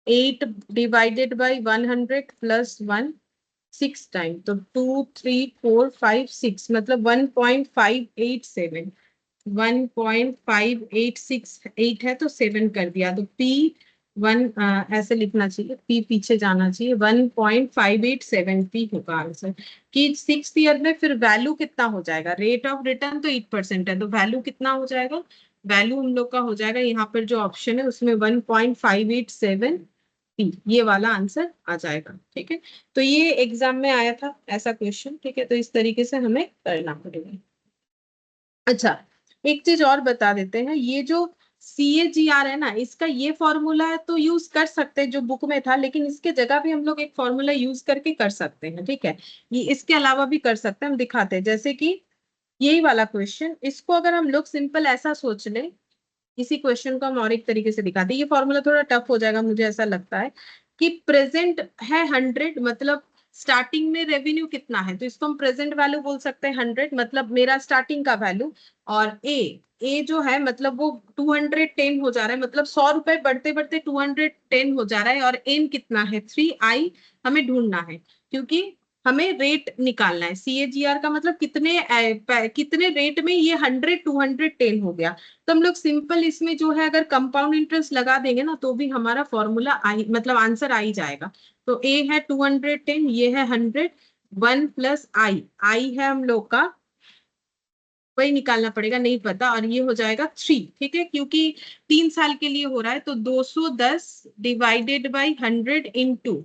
8 divided by 100 plus 1 6 time, तो 2 3 4 5 6, मतलब 1.587, 1.5868 है तो 7 कर दिया, तो P1 ऐसे लिखना चाहिए, P पीछे जाना चाहिए, 1.587p होगा आंसर। कि 6th ईयर में फिर वैल्यू कितना हो जाएगा? रेट ऑफ रिटर्न तो 8% है, तो वैल्यू कितना हो जाएगा? वैल्यू हम लोग का हो जाएगा यहाँ पर जो ऑप्शन है उसमें 1.587p, ये वाला आंसर आ जाएगा, ठीक है। तो ये एग्जाम में आया था ऐसा क्वेश्चन, ठीक है, तो इस तरीके से हमें करना पड़ेगा। अच्छा, एक चीज और बता देते हैं, ये जो CAGR है ना, इसका ये फॉर्मूला है तो यूज कर सकते हैं जो बुक में था, लेकिन इसके जगह भी हम लोग एक फॉर्मूला यूज करके कर सकते हैं, ठीक है। ये इसके अलावा भी कर सकते हैं, हम दिखाते हैं। जैसे कि यही वाला क्वेश्चन, इसको अगर हम लोग सिंपल ऐसा सोच लें, इसी क्वेश्चन को हम और एक तरीके से दिखाते हैं, ये फॉर्मूला थोड़ा टफ हो जाएगा मुझे ऐसा लगता है। कि प्रेजेंट है 100, मतलब स्टार्टिंग में रेवेन्यू कितना है, तो इसको हम प्रेजेंट वैल्यू बोल सकते हैं 100, मतलब मेरा स्टार्टिंग का वैल्यू। और ए जो है मतलब वो 210 हो जा रहा है, मतलब 100 रुपए बढ़ते बढ़ते 210 हो जा रहा है। और एन कितना है 3i हमें ढूंढना है, क्योंकि हमें रेट निकालना है। CAGR का मतलब कितने रेट में ये 100 210 हो गया। तो हम लोग सिंपल इसमें जो है अगर कंपाउंड इंटरेस्ट लगा देंगे ना तो भी हमारा फॉर्मूला आई मतलब आंसर आ ही जाएगा। तो ए है 210, ये है 100, 1 प्लस आई है हम लोग का, वही निकालना पड़ेगा, नहीं पता, और ये हो जाएगा 3। ठीक है, क्योंकि 3 साल के लिए हो रहा है, तो 210 divided by 100 into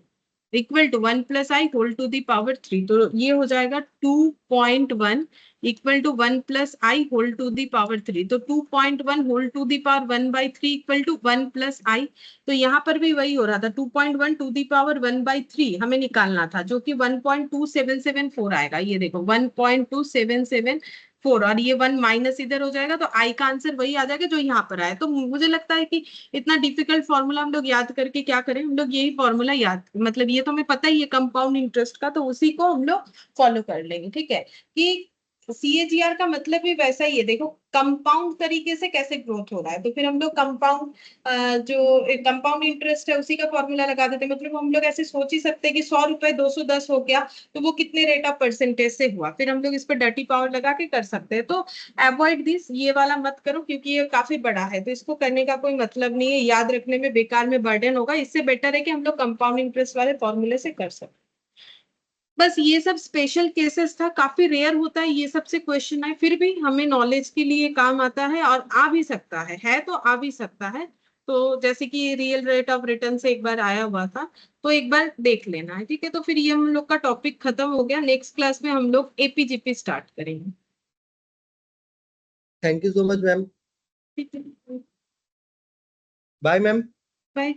equal to 1 plus I whole to the power 3। तो ये हो जाएगा 2.1 equal to 1 plus I whole to the power 3। तो 2.1 whole to the power 1/3 equal to 1 plus I. तो यहाँ पर भी वही हो रहा था, 2.1 टू दी पावर 1/3 हमें निकालना था, जो कि 1.2774 आएगा। ये देखो 1.2774, और ये 1 माइनस इधर हो जाएगा, तो आई का आंसर वही आ जाएगा जो यहाँ पर आया। तो मुझे लगता है कि इतना डिफिकल्ट फॉर्मूला हम लोग याद करके क्या करें, हम लोग यही फॉर्मूला याद, मतलब ये तो हमें पता ही है कंपाउंड इंटरेस्ट का, तो उसी को हम लोग फॉलो कर लेंगे। ठीक है, कि CAGR का मतलब भी वैसा ही है। देखो कंपाउंड तरीके से कैसे ग्रोथ हो रहा है, तो फिर हम लोग कंपाउंड जो कंपाउंड इंटरेस्ट है उसी का फॉर्मूला लगा देते हैं। मतलब हम लोग ऐसे सोच ही सकते हैं कि 100 रुपए 210 हो गया, तो वो कितने रेट ऑफ परसेंटेज से हुआ, फिर हम लोग इस पर डर्टी पावर लगा के कर सकते हैं। तो अवॉइड दिस, ये वाला मत करो, क्योंकि ये काफी बड़ा है, तो इसको करने का कोई मतलब नहीं है, याद रखने में बेकार में बर्डन होगा। इससे बेटर है कि हम लोग कंपाउंड इंटरेस्ट वाले फॉर्मूले से कर सकते। बस ये सब स्पेशल केसेस था, काफी रेयर होता है ये सबसे क्वेश्चन आए, फिर भी हमें नॉलेज के लिए काम आता है, और आ भी सकता है तो आ भी सकता है। तो जैसे कि रियल रेट ऑफ रिटर्न से एक बार आया हुआ था, तो एक बार देख लेना है। ठीक है, तो फिर ये हम लोग का टॉपिक खत्म हो गया। नेक्स्ट क्लास में हम लोग APGP स्टार्ट करेंगे। Thank you so much ma'am. ठीक है, बाय मैम। बाय।